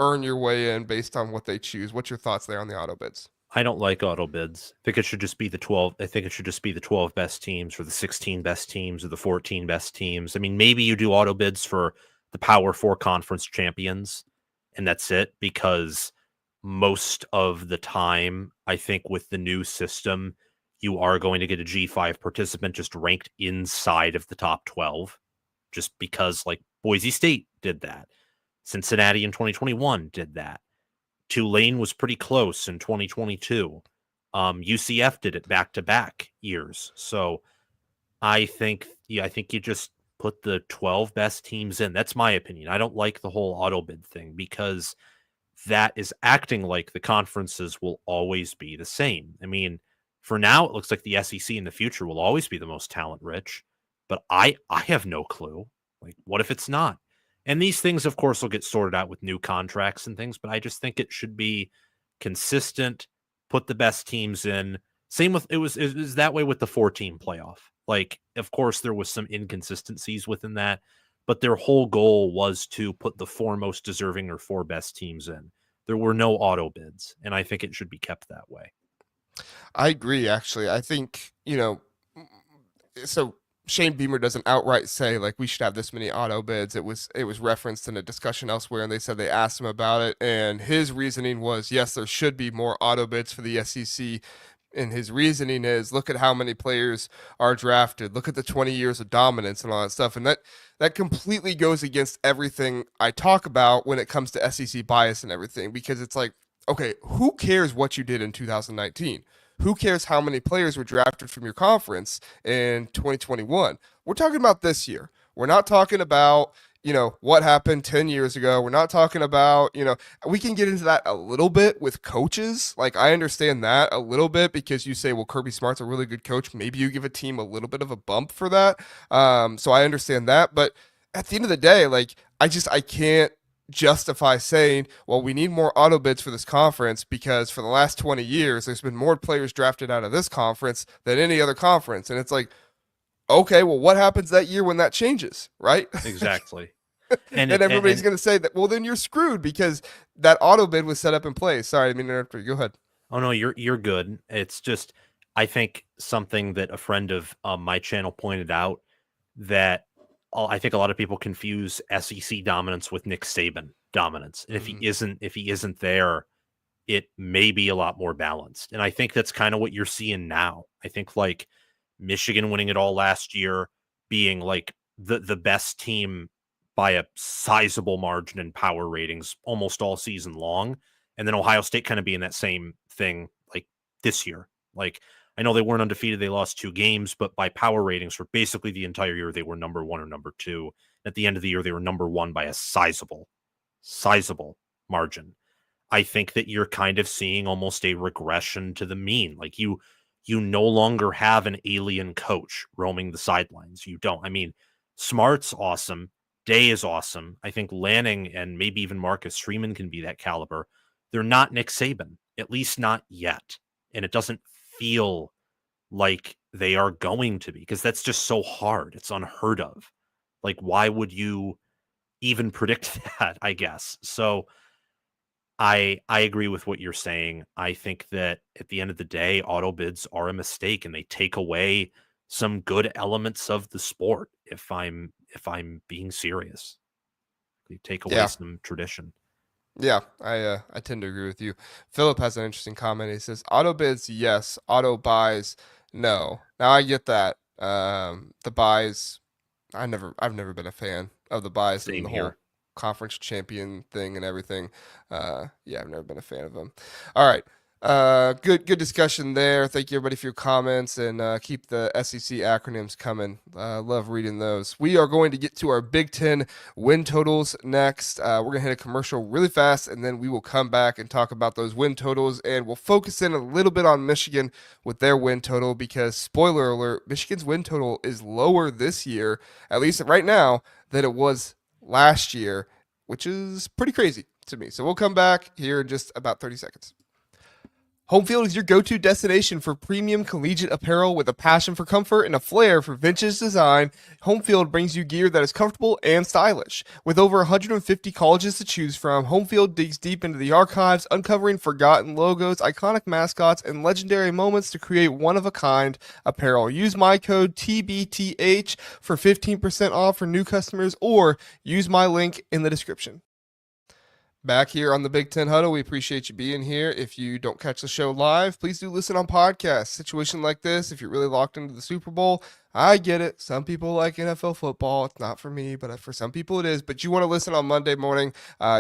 earn your way in based on what they choose? What's your thoughts there on the auto bids? I don't like auto bids. I think it should just be the 12. I think it should just be the 12 best teams or the 16 best teams or the 14 best teams. I mean, maybe you do auto bids for the Power Four conference champions and that's it, because most of the time, I think with the new system, you are going to get a G5 participant just ranked inside of the top 12, just because like Boise State did that. Cincinnati in 2021 did that. Tulane was pretty close in 2022. UCF did it back-to-back years. So I think you just put the 12 best teams in. That's my opinion. I don't like the whole auto bid thing because that is acting like the conferences will always be the same. I mean, for now, it looks like the SEC in the future will always be the most talent rich, but I have no clue. Like, what if it's not? And these things, of course, will get sorted out with new contracts and things, but I just think it should be consistent, put the best teams in. Same with it was that way with the 4-team playoff. Like, of course, there was some inconsistencies within that, but their whole goal was to put the 4 most deserving or 4 best teams in. There were no auto bids, and I think it should be kept that way. I agree, actually. I think, so Shane Beamer doesn't outright say like we should have this many auto bids. It was referenced in a discussion elsewhere, and they said they asked him about it, and his reasoning was yes, there should be more auto bids for the SEC. And his reasoning is look at how many players are drafted, look at the 20 years of dominance and all that stuff. And that completely goes against everything I talk about when it comes to SEC bias and everything, because it's like, okay, who cares what you did in 2019? Who cares how many players were drafted from your conference in 2021? We're talking about this year. We're not talking about, what happened 10 years ago. We're not talking about, we can get into that a little bit with coaches. Like, I understand that a little bit because you say, well, Kirby Smart's a really good coach. Maybe you give a team a little bit of a bump for that. So I understand that. But at the end of the day, like, I can't justify saying, well, we need more auto bids for this conference because for the last 20 years, there's been more players drafted out of this conference than any other conference. And it's like, okay, well, what happens that year when that changes, right? Exactly. And everybody's going to say that, well, then you're screwed because that auto bid was set up in place. Sorry, I didn't mean to interrupt you. Go ahead. Oh no, you're good. It's just I think something that a friend of my channel pointed out that I think a lot of people confuse SEC dominance with Nick Saban dominance. And if he isn't there, it may be a lot more balanced. And I think that's kind of what you're seeing now. I think like Michigan winning it all last year, being like the best team by a sizable margin in power ratings almost all season long. And then Ohio State kind of being that same thing like this year. Like, I know they weren't undefeated. They lost 2 games, but by power ratings for basically the entire year, they were number 1 or number 2. At the end of the year, they were number 1 by a sizable margin. I think that you're kind of seeing almost a regression to the mean. Like you no longer have an alien coach roaming the sidelines. You don't. I mean, Smart's awesome. Day is awesome. I think Lanning and maybe even Marcus Freeman can be that caliber. They're not Nick Saban, at least not yet. And it doesn't feel like they are going to be because that's just so hard. It's unheard of. Like, why would you even predict that, I guess? So I agree with what you're saying. I think that at the end of the day, auto bids are a mistake and they take away some good elements of the sport. If I'm being serious, they take away some tradition. Yeah, I tend to agree with you. Philip has an interesting comment. He says, auto bids, yes. Auto buys, no. Now I get that. The buys, I've never been a fan of the buys and the whole conference champion thing and everything. Yeah, I've never been a fan of them. All right. Good discussion there. Thank you everybody for your comments and keep the SEC acronyms coming. Love reading those. We are going to get to our Big Ten win totals next. We're gonna hit a commercial really fast and then we will come back and talk about those win totals and we'll focus in a little bit on Michigan with their win total because spoiler alert, Michigan's win total is lower this year, at least right now, than it was last year, which is pretty crazy to me. So we'll come back here in just about 30 seconds. Home Field is your go-to destination for premium collegiate apparel with a passion for comfort and a flair for vintage design. Home Field brings you gear that is comfortable and stylish. With over 150 colleges to choose from, Home Field digs deep into the archives, uncovering forgotten logos, iconic mascots, and legendary moments to create one-of-a-kind apparel. Use my code TBTH for 15% off for new customers or use my link in the description. Back here on the Big Ten Huddle, we appreciate you being here. If you don't catch the show live, please do listen on podcasts. Situation like this, if you're really locked into the Super Bowl, I get it. Some people like NFL football. It's not for me, but for some people it is. But you want to listen on Monday morning,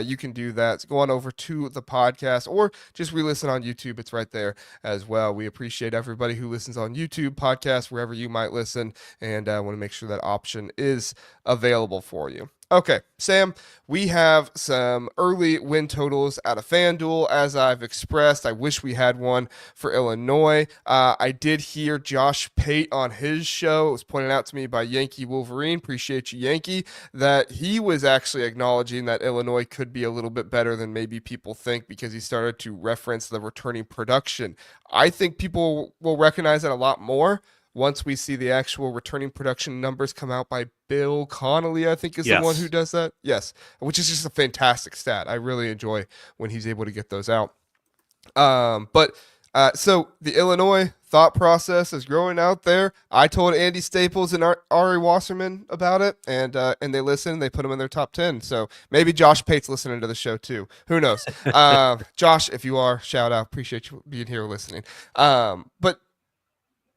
you can do that. So go on over to the podcast or just re-listen on YouTube. It's right there as well. We appreciate everybody who listens on YouTube, podcasts, wherever you might listen, and I want to make sure that option is available for you. Okay, Sam, we have some early win totals out of Fanduel. As I've expressed, I wish we had one for Illinois. I did hear Josh Pate on his show. It was pointed out to me by Yankee Wolverine. Appreciate you, Yankee, that he was actually acknowledging that Illinois could be a little bit better than maybe people think because he started to reference the returning production. I think people will recognize that a lot more once we see the actual returning production numbers come out by Bill Connolly, I think is the one who does that. Yes, which is just a fantastic stat. I really enjoy when he's able to get those out. But So the Illinois thought process is growing out there. I told Andy Staples and Ari Wasserman about it, and they listened. They put them in their top 10. So maybe Josh Pate's listening to the show too. Who knows? Josh, if you are, shout out. Appreciate you being here listening. But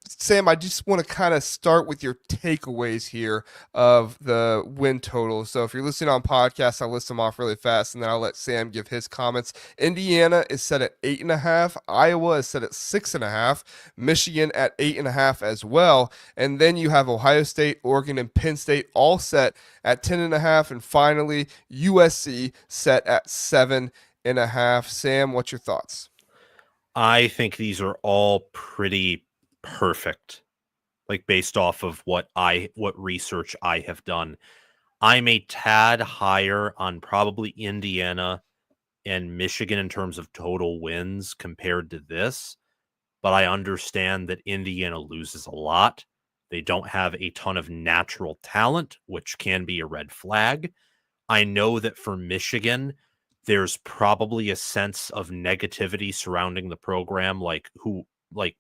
Sam, I just want to kind of start with your takeaways here of the win total. So if you're listening on podcasts, I'll list them off really fast, and then I'll let Sam give his comments. Indiana is set at 8.5. Iowa is set at 6.5. Michigan at 8.5 as well. And then you have Ohio State, Oregon, and Penn State all set at 10.5. And finally, USC set at 7.5. Sam, what's your thoughts? I think these are all pretty perfect, like based off of what research I have done. I'm a tad higher on probably Indiana and Michigan in terms of total wins compared to this, but I understand that Indiana loses a lot. They don't have a ton of natural talent, which can be a red flag. I know that for Michigan, there's probably a sense of negativity surrounding the program, like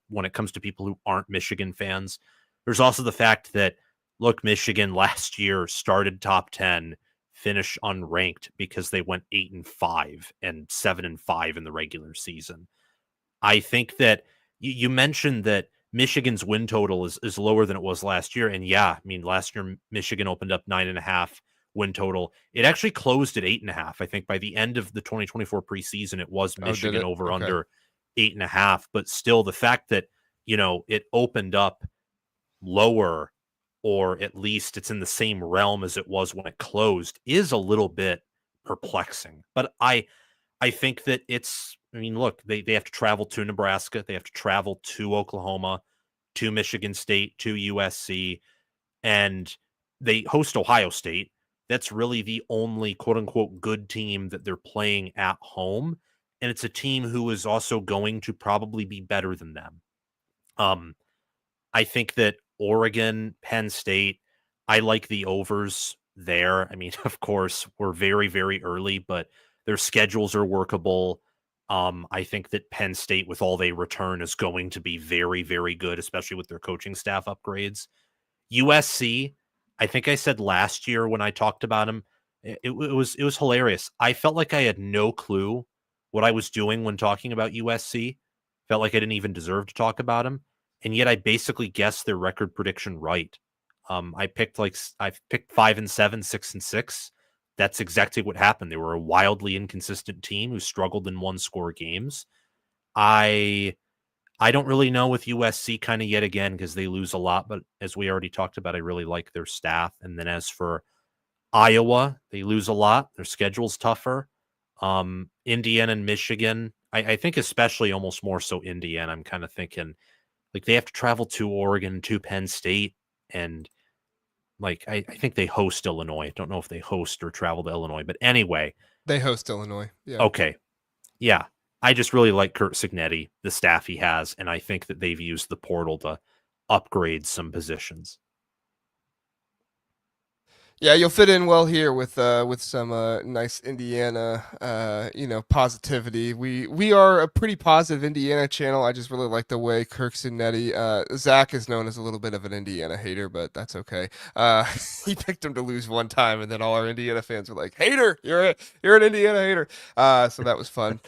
when it comes to people who aren't Michigan fans. There's also the fact that, look, Michigan last year started top 10, finished unranked because they went 8-5 and 7-5 in the regular season. I think that you mentioned that Michigan's win total is lower than it was last year. And yeah, I mean, last year Michigan opened up 9.5 win total. It actually closed at 8.5. I think by the end of the 2024 preseason, it was Oh, did Michigan it? over Okay. under 8.5. But still, the fact that, it opened up lower, or at least it's in the same realm as it was when it closed, is a little bit perplexing. But I think that I mean, look, they have to travel to Nebraska, they have to travel to Oklahoma, to Michigan State, to USC, and they host Ohio State. That's really the only quote unquote good team that they're playing at home. And it's a team who is also going to probably be better than them. Um, I think that Oregon, Penn State, I like the overs there. I mean, of course, we're very, very early, but their schedules are workable. I think that Penn State, with all they return, is going to be very, very good, especially with their coaching staff upgrades. USC, I think I said last year when I talked about him, it was hilarious. I felt like I had no clue what I was doing when talking about USC. Felt like I didn't even deserve to talk about him, and yet I basically guessed their record prediction right. I picked 5-7, 6-6. That's exactly what happened. They were a wildly inconsistent team who struggled in one score games. I I don't really know with USC kind of yet again because they lose a lot, but as we already talked about, I really like their staff. And then as for Iowa, they lose a lot. Their schedule's tougher. Indiana and Michigan, I think especially almost more so Indiana. I'm kind of thinking like they have to travel to Oregon, to Penn State, and like I think they host Illinois. I don't know if they host or travel to Illinois, but anyway, They host Illinois. Yeah. okay. Yeah. I just really like Kurt Signetti, the staff he has, and I think that they've used the portal to upgrade some positions. Yeah, you'll fit in well here with some nice Indiana positivity. We are a pretty positive Indiana channel. I just really like the way Kirk Cinetti, Zach is known as a little bit of an Indiana hater, but that's okay. He picked him to lose one time, and then all our Indiana fans were like, "Hater, you're an Indiana hater." So that was fun,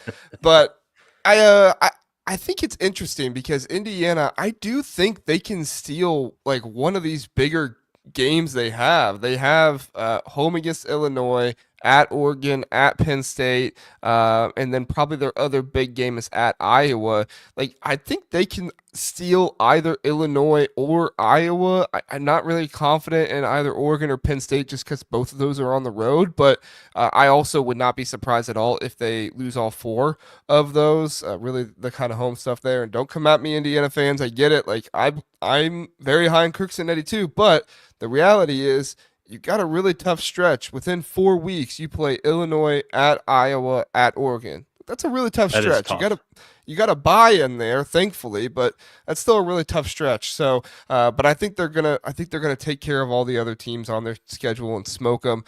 but I think it's interesting because Indiana, I do think they can steal like one of these bigger games they have. They have home against Illinois, at Oregon, at Penn State, and then probably their other big game is at Iowa. Like I think they can steal either Illinois or Iowa. I'm not really confident in either Oregon or Penn State just because both of those are on the road. But I also would not be surprised at all if they lose all four of those. Really, the kind of home stuff there. And don't come at me, Indiana fans. I get it. Like I'm very high in Kirk Cinetti too, but the reality is, you got a really tough stretch. Within 4 weeks, you play Illinois, at Iowa, at Oregon. That's a really tough That is stretch. tough. You got a buy in there, thankfully, but that's still a really tough stretch. So, but I think they're gonna take care of all the other teams on their schedule and smoke them.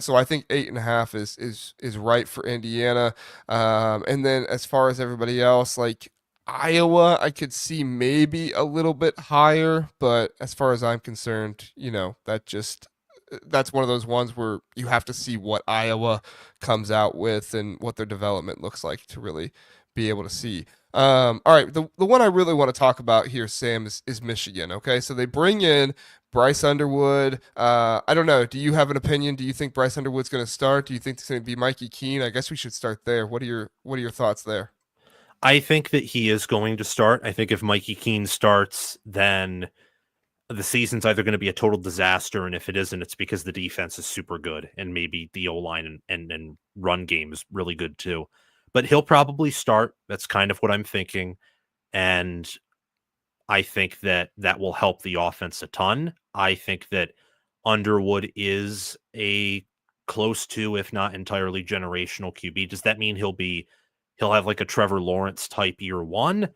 So I think 8.5 is right for Indiana. And then as far as everybody else, like Iowa, I could see maybe a little bit higher, but as far as I'm concerned, that's one of those ones where you have to see what Iowa comes out with and what their development looks like to really be able to see. All right, the one I really want to talk about here, Sam, is Michigan. Okay, so they bring in Bryce Underwood. I don't know. Do you have an opinion? Do you think Bryce Underwood's going to start? Do you think it's going to be Mikey Keene? I guess we should start there. What are your thoughts there? I think that he is going to start. I think if Mikey Keene starts, then the season's either going to be a total disaster, and if it isn't, it's because the defense is super good, and maybe the O line and run game is really good too. But he'll probably start. That's kind of what I'm thinking, and I think that that will help the offense a ton. I think that Underwood is a close to, if not entirely, generational QB. Does that mean he'll have like a Trevor Lawrence type year one?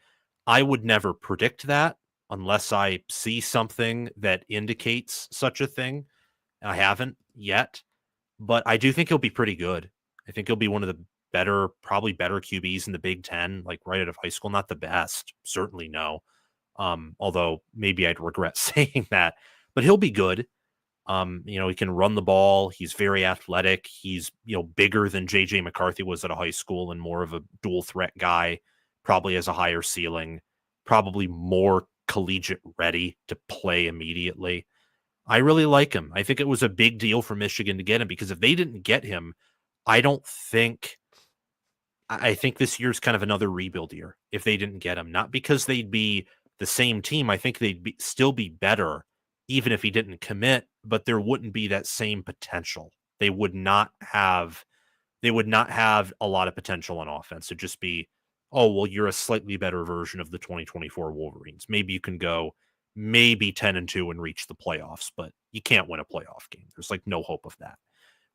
I would never predict that unless I see something that indicates such a thing. I haven't yet, but I do think he'll be pretty good. I think he'll be one of the probably better QBs in the Big Ten, like right out of high school. Not the best, certainly no. Although maybe I'd regret saying that, but he'll be good. He can run the ball. He's very athletic. He's, bigger than JJ McCarthy was at a high school and more of a dual threat guy, probably has a higher ceiling, probably more collegiate ready to play immediately. I really like him. I think it was a big deal for Michigan to get him because if they didn't get him, I don't think I think this year's kind of another rebuild year if they didn't get him. Not because they'd be the same team. I think still be better even if he didn't commit, but there wouldn't be that same potential. They would not have a lot of potential on offense. It'd just be, oh, well, you're a slightly better version of the 2024 Wolverines. Maybe you can go maybe 10-2 and reach the playoffs, but you can't win a playoff game. There's like no hope of that.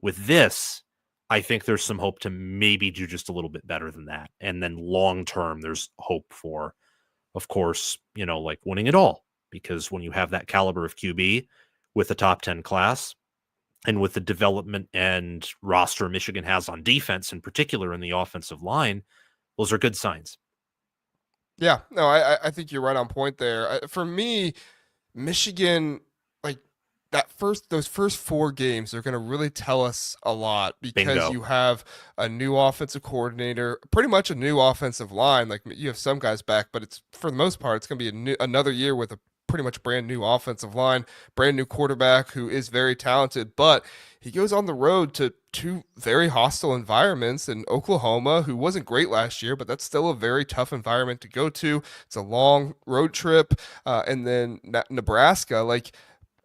With this, I think there's some hope to maybe do just a little bit better than that. And then long term, there's hope for, of course, like winning it all. Because when you have that caliber of QB with a top 10 class and with the development and roster Michigan has on defense, in particular in the offensive line, those are good signs. Yeah, no, I think you're right on point there. For me, Michigan, like those first four games are going to really tell us a lot because Bingo. you have a new offensive coordinator, pretty much a new offensive line. Like you have some guys back, but it's for the most part, it's going to be another year with a pretty much brand new offensive line, brand new quarterback who is very talented, but he goes on the road to two very hostile environments in Oklahoma, who wasn't great last year, but that's still a very tough environment to go to. It's a long road trip, and then Nebraska, like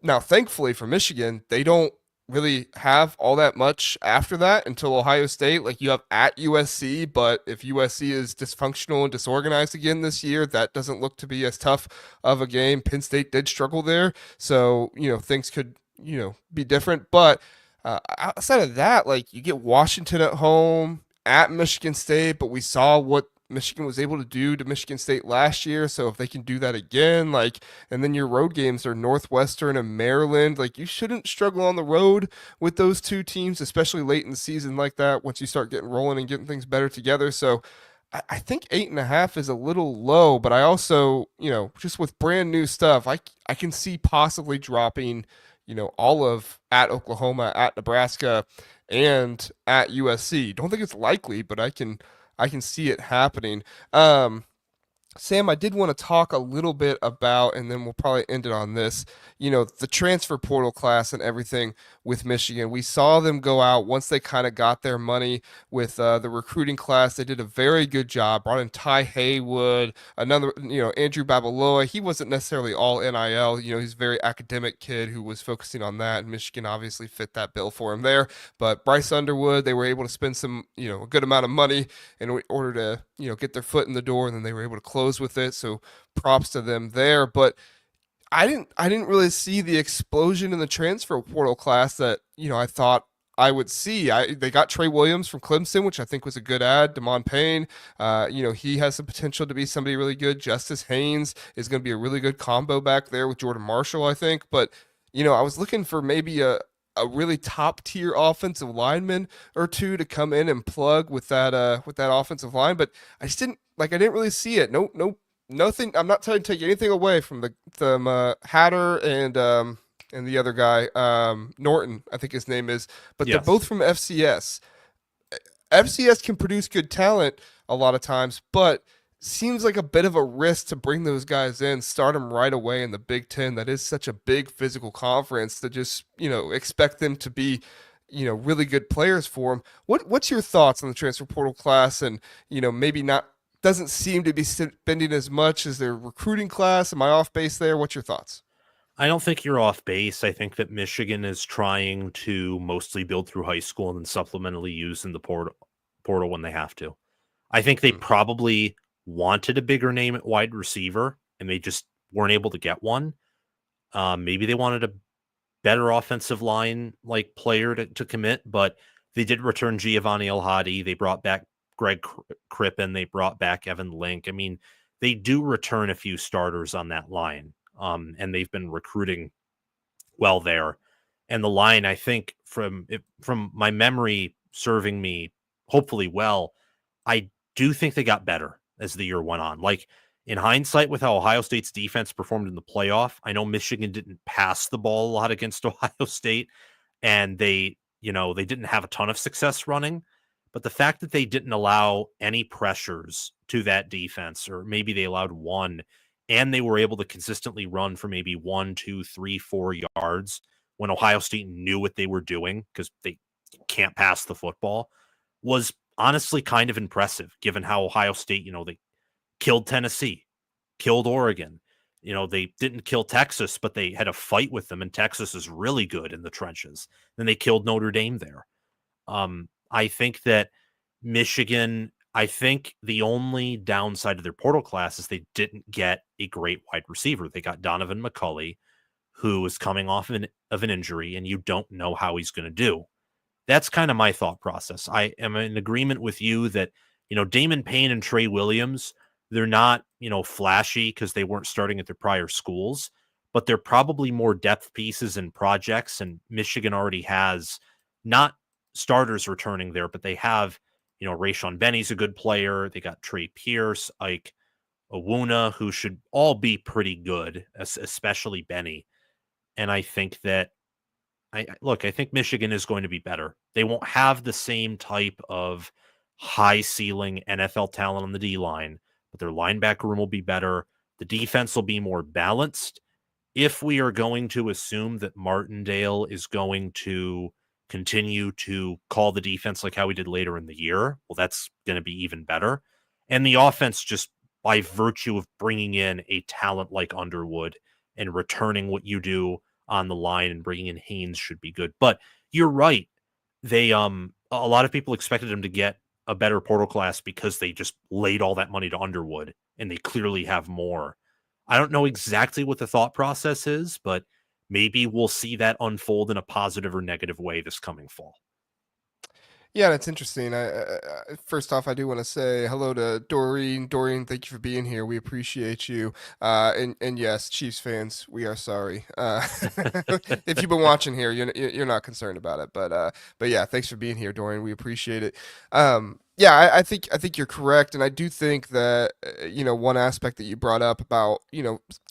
now, thankfully for Michigan, they don't really have all that much after that until Ohio State. Like you have at USC, but if USC is dysfunctional and disorganized again this year, that doesn't look to be as tough of a game. Penn State did struggle there, so things could be different. But outside of that, like you get Washington at home, at Michigan State, but we saw what Michigan was able to do to Michigan State last year. So if they can do that again, and then your road games are Northwestern and Maryland, like you shouldn't struggle on the road with those two teams, especially late in the season like that, once you start getting rolling and getting things better together. So I think 8.5 is a little low, but I also, just with brand new stuff, I can see possibly dropping, all of at Oklahoma, at Nebraska, and at USC. Don't think it's likely, but I can see it happening. Sam, I did want to talk a little bit about, and then we'll probably end it on this, the transfer portal class and everything with Michigan. We saw them go out once they kind of got their money with the recruiting class. They did a very good job. Brought in Ty Haywood, another, Andrew Babaloa. He wasn't necessarily all NIL. He's a very academic kid who was focusing on that, and Michigan obviously fit that bill for him there. But Bryce Underwood, they were able to spend some, a good amount of money in order to, get their foot in the door, and then they were able to close with it. So props to them there. But I didn't really see the explosion in the transfer portal class that, I thought I would see. They got Trey Williams from Clemson, which I think was a good ad. Damon Payne, he has some potential to be somebody really good. Justice Haynes is going to be a really good combo back there with Jordan Marshall, I think. But, I was looking for maybe a really top tier offensive lineman or two to come in and plug with that offensive line, but I didn't really see it. Nothing. I'm not trying to take anything away from the Hatter and the other guy, Norton, I think his name is, but they're Yes. both from FCS. FCS can produce good talent a lot of times, but seems like a bit of a risk to bring those guys in, start them right away in the Big Ten. That is such a big physical conference to just, expect them to be, really good players for them. What's your thoughts on the transfer portal class and, maybe not, doesn't seem to be spending as much as their recruiting class? Am I off base there? What's your thoughts? I don't think you're off base. I think that Michigan is trying to mostly build through high school and then supplementally use in the portal when they have to. I think they Hmm. probably wanted a bigger name at wide receiver and they just weren't able to get one. Maybe they wanted a better offensive line like player to commit, but they did return Giovanni El Hadi. They brought back Greg Crippen. They brought back Evan Link. I mean, they do return a few starters on that line, and they've been recruiting well there. And the line, I think, from my memory serving me hopefully well, I do think they got better as the year went on. Like in hindsight, with how Ohio State's defense performed in the playoff, I know Michigan didn't pass the ball a lot against Ohio State, and they didn't have a ton of success running. But the fact that they didn't allow any pressures to that defense, or maybe they allowed one, and they were able to consistently run for maybe 1, 2, 3, 4 yards when Ohio State knew what they were doing because they can't pass the football, was honestly kind of impressive given how Ohio State, they killed Tennessee, killed Oregon. They didn't kill Texas, but they had a fight with them, and Texas is really good in the trenches. Then they killed Notre Dame there. I think that Michigan, I think the only downside of their portal class is they didn't get a great wide receiver. They got Donovan McCulley, who is coming off of an injury, and you don't know how he's going to do. That's kind of my thought process. I am in agreement with you that, Damon Payne and Trey Williams, they're not, flashy because they weren't starting at their prior schools, but they're probably more depth pieces and projects. And Michigan already has not starters returning there, but they have, Rayshon Benny's a good player. They got Trey Pierce, Ike Awuna, who should all be pretty good, especially Benny. And I think that I think Michigan is going to be better. They won't have the same type of high ceiling NFL talent on the D line, but their linebacker room will be better. The defense will be more balanced. If we are going to assume that Martindale is going to continue to call the defense like how we did later in the year, well, that's going to be even better. And the offense, just by virtue of bringing in a talent like Underwood and returning what you do on the line and bringing in Haynes, should be good. But you're right. They a lot of people expected him to get a better portal class because they just laid all that money to Underwood and they clearly have more. I don't know exactly what the thought process is, but maybe we'll see that unfold in a positive or negative way this coming fall. Yeah, that's interesting. First off, I do want to say hello to Doreen. Doreen, thank you for being here. We appreciate you. And yes, Chiefs fans, we are sorry. If you've been watching here, you're not concerned about it, but yeah, thanks for being here, Doreen. We appreciate it. Yeah, I think you're correct, and I do think that one aspect that you brought up about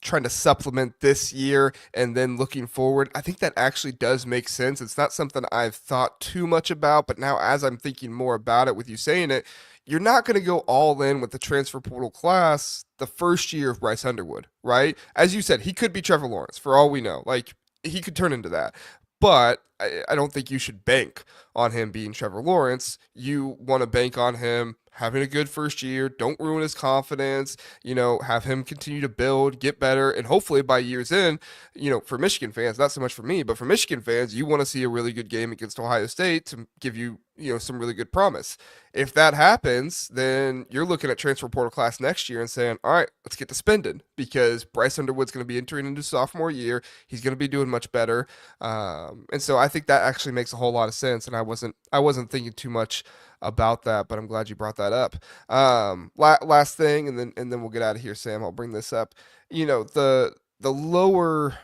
trying to supplement this year and then looking forward, I think that actually does make sense. It's not something I've thought too much about, but now as I'm thinking more about it with you saying it, you're not going to go all in with the transfer portal class the first year of Bryce Underwood, right? As you said, he could be Trevor Lawrence for all we know. Like he could turn into that. But I don't think you should bank on him being Trevor Lawrence. You want to bank on him having a good first year. Don't ruin his confidence. Have him continue to build, get better, and hopefully by years in, for Michigan fans, not so much for me, but for Michigan fans, you want to see a really good game against Ohio State to give you, some really good promise. If that happens, then you're looking at transfer portal class next year and saying, all right, let's get to spending because Bryce Underwood's going to be entering into sophomore year. He's going to be doing much better. And so I think that actually makes a whole lot of sense. And I wasn't thinking too much about that, but I'm glad you brought that up. Last thing, and then we'll get out of here, Sam. I'll bring this up. The lower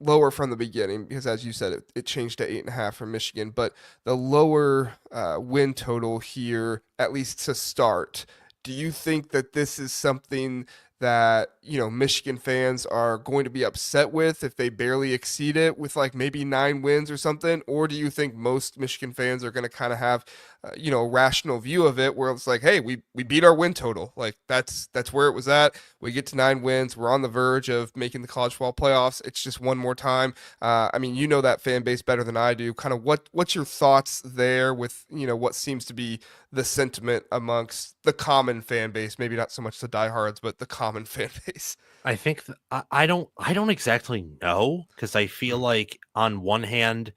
lower from the beginning because, as you said, it changed to 8.5 for Michigan, but the lower win total here, at least to start. Do you think that this is something that, Michigan fans are going to be upset with if they barely exceed it with like maybe 9 wins or something? Or do you think most Michigan fans are going to kind of have, a rational view of it where it's like, hey, we beat our win total. Like that's where it was at. We get to 9 wins. We're on the verge of making the college football playoffs. It's just one more time. I mean, you know that fan base better than I do. Kind of what's your thoughts there with, what seems to be the sentiment amongst the common fan base? Maybe not so much the diehards, but the common fan base. I think I don't exactly know because I feel Mm. like on one hand,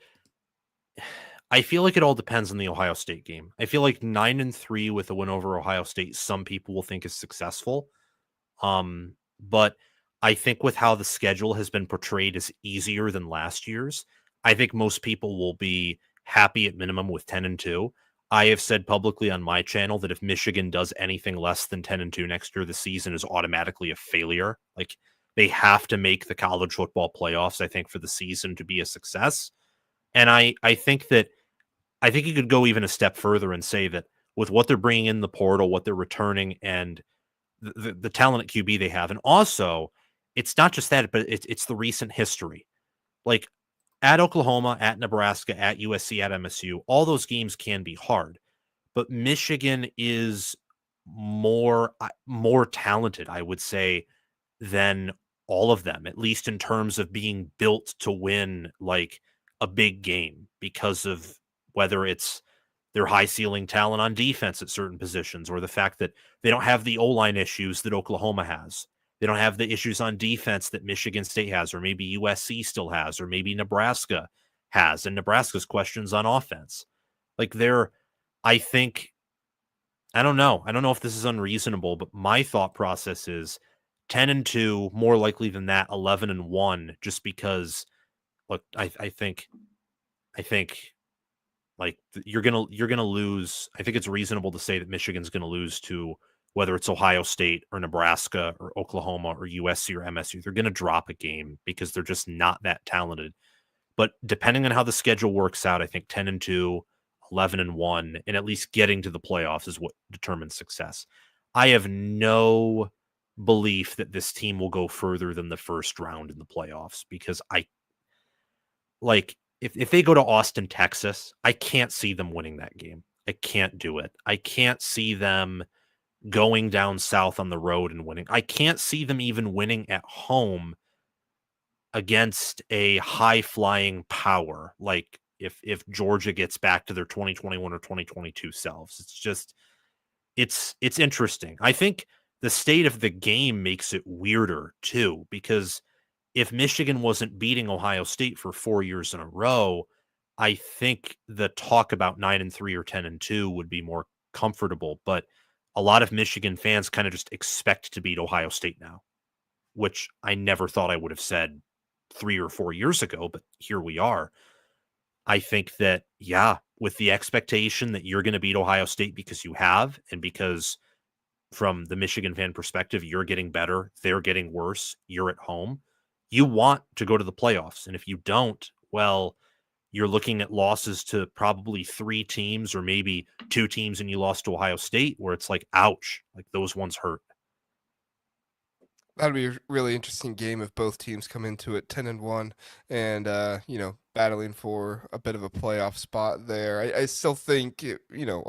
I feel like it all depends on the Ohio State game. I feel like 9-3 with a win over Ohio State, some people will think is successful. But I think with how the schedule has been portrayed as easier than last year's, I think most people will be happy at minimum with 10-2. I have said publicly on my channel that if Michigan does anything less than 10-2 next year, the season is automatically a failure. Like they have to make the college football playoffs, I think, for the season to be a success. And I think you could go even a step further and say that with what they're bringing in the portal, what they're returning, and the talent at QB they have, and also it's not just that, but it's the recent history. Like at Oklahoma, at Nebraska, at USC, at MSU, all those games can be hard, but Michigan is more talented, I would say, than all of them, at least in terms of being built to win like a big game because of whether it's their high ceiling talent on defense at certain positions or the fact that they don't have the O-line issues that Oklahoma has. They don't have the issues on defense that Michigan State has, or maybe USC still has, or maybe Nebraska has, and Nebraska's questions on offense. Like I think, I don't know. I don't know if this is unreasonable, but my thought process is 10-2, more likely than that, 11-1, just because look, I think like you're gonna lose. I think it's reasonable to say that Michigan's gonna lose to whether it's Ohio State or Nebraska or Oklahoma or USC or MSU. They're gonna drop a game because they're just not that talented. But depending on how the schedule works out, I think 10-2, 11-1, and at least getting to the playoffs is what determines success. I have no belief that this team will go further than the first round in the playoffs because I like if they go to Austin, Texas, I can't see them winning that game. I can't do it. I can't see them going down south on the road and winning. I can't see them even winning at home against a high flying power like if Georgia gets back to their 2021 or 2022 selves. It's just it's interesting. I think the state of the game makes it weirder too because if Michigan wasn't beating Ohio State for 4 years in a row, I think the talk about 9-3 or 10-2 would be more comfortable, but a lot of Michigan fans kind of just expect to beat Ohio State now, which I never thought I would have said 3 or 4 years ago, but here we are. I think that, yeah, with the expectation that you're going to beat Ohio State because you have, and because from the Michigan fan perspective, you're getting better, they're getting worse, you're at home, you want to go to the playoffs. And if you don't, well, you're looking at losses to probably 3 teams or maybe 2 teams and you lost to Ohio State where it's like, ouch, like those ones hurt. That'd be a really interesting game if both teams come into it 10-1 and battling for a bit of a playoff spot there. I still think 11-1,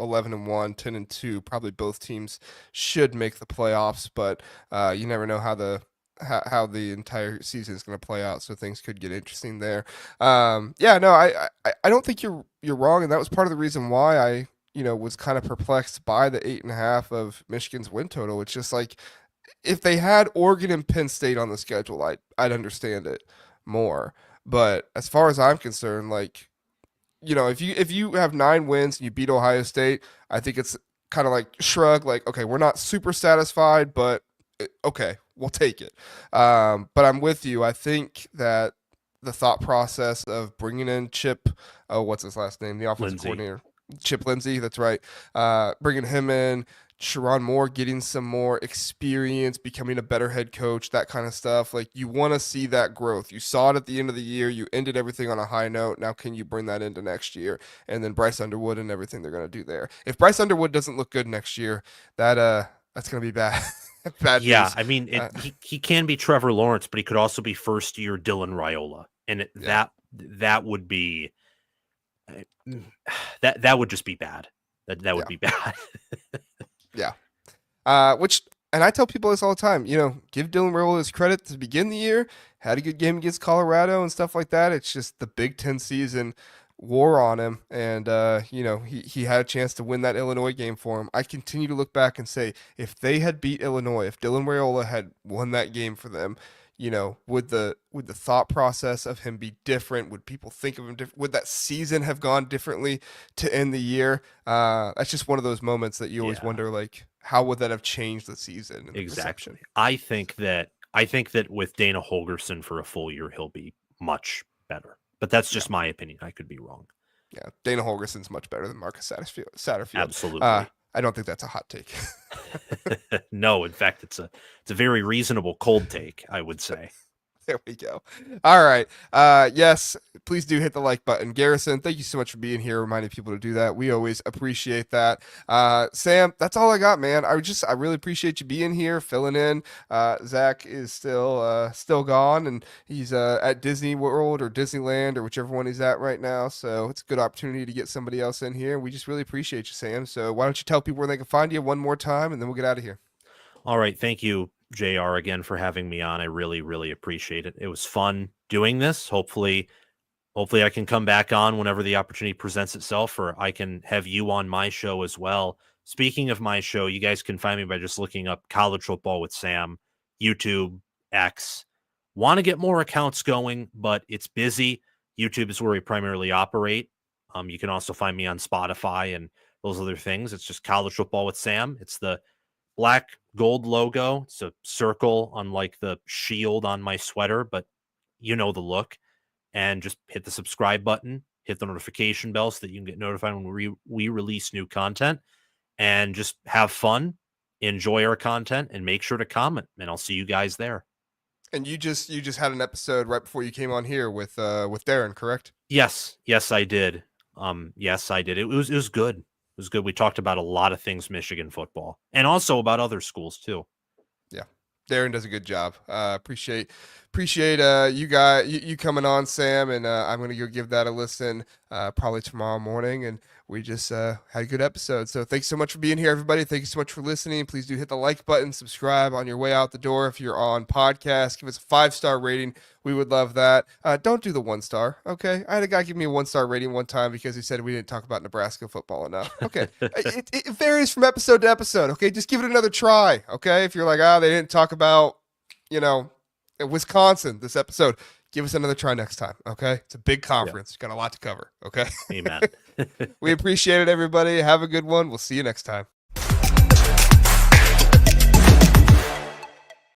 10-2, probably both teams should make the playoffs, but you never know how the entire season is going to play out, so things could get interesting there. Yeah, no, I don't think you're wrong, and that was part of the reason why I was kind of perplexed by the 8.5 of Michigan's win total. It's just like if they had Oregon and Penn State on the schedule, I'd understand it more. But as far as I'm concerned, like if you have 9 wins and you beat Ohio State, I think it's kind of like shrug, like okay, we're not super satisfied, but okay, we'll take it. But I'm with you. I think that the thought process of bringing in Chip, oh, what's his last name, the offensive Lindsay. coordinator. Chip Lindsey, that's right. Bringing him in, Sharon Moore getting some more experience, becoming a better head coach, that kind of stuff. Like you want to see that growth. You saw it at the end of the year. You ended everything on a high note. Now can you bring that into next year? And then Bryce Underwood and everything they're going to do there. If Bryce Underwood doesn't look good next year, that's going to be bad. Bad Yeah, news. I mean, he can be Trevor Lawrence, but he could also be first year Dylan Raiola, and Yeah. that would be that would just be bad. That would Yeah. be bad. Yeah. Which, and I tell people this all the time, give Dylan Raiola his credit to begin the year, had a good game against Colorado and stuff like that. It's just the Big Ten season wore on him, and he had a chance to win that Illinois game for him. I continue to look back and say, if they had beat Illinois, if Dylan Raiola had won that game for them, would the thought process of him be different? Would people think of him different? Would that season have gone differently to end the year? That's just one of those moments that you always Yeah, wonder, like, how would that have changed the season and the exactly. perception? I think that with Dana Holgerson for a full year, he'll be much better. But that's Yeah, just my opinion. I could be wrong. yeah. Dana Holgerson's much better than Marcus Satterfield. Absolutely. I don't think that's a hot take. No, in fact, it's a very reasonable cold take, I would say. There we go. All right. Yes, please do hit the like button. Garrison, thank you so much for being here, reminding people to do that. We always appreciate that. Sam, that's all I got, man. I really appreciate you being here, filling in. Zach is still gone, and he's at Disney World or Disneyland or whichever one he's at right now. So it's a good opportunity to get somebody else in here. We just really appreciate you, Sam. So why don't you tell people where they can find you one more time, and then we'll get out of here. All right. Thank you, JR, again for having me on. I really, really appreciate it. It was fun doing this. Hopefully I can come back on whenever the opportunity presents itself, or I can have you on my show as well. Speaking of my show, you guys can find me by just looking up College Football with Sam, YouTube, X. Want to get more accounts going, but it's busy. YouTube is where we primarily operate. You can also find me on Spotify and those other things. It's just College Football with Sam. It's the black gold logo. It's a circle, unlike the shield on my sweater, but you know the look. And just hit the subscribe button, hit the notification bell so that you can get notified when we release new content, and just have fun, enjoy our content, and make sure to comment. And I'll see you guys there. And you just had an episode right before you came on here with Darren, correct? Yes, I did. Yes, I did. It was good. It was good. We talked about a lot of things Michigan football, and also about other schools too. Yeah. Darren does a good job. Appreciate you coming on, Sam, and I'm gonna go give that a listen probably tomorrow morning. And we just had a good episode. So thanks so much for being here, everybody. Thank you so much for listening. Please do hit the like button, subscribe on your way out the door. If you're on podcast, give us a 5-star rating. We would love that. Don't do the 1-star. Okay, I had a guy give me a 1-star rating one time because he said we didn't talk about Nebraska football enough. Okay, it varies from episode to episode. Okay, just give it another try. Okay, if you're like, they didn't talk about, Wisconsin this episode, give us another try next time. Okay, it's a big conference. Got a lot to cover. Okay, Amen. we appreciate it, everybody. Have a good one. We'll see you next time.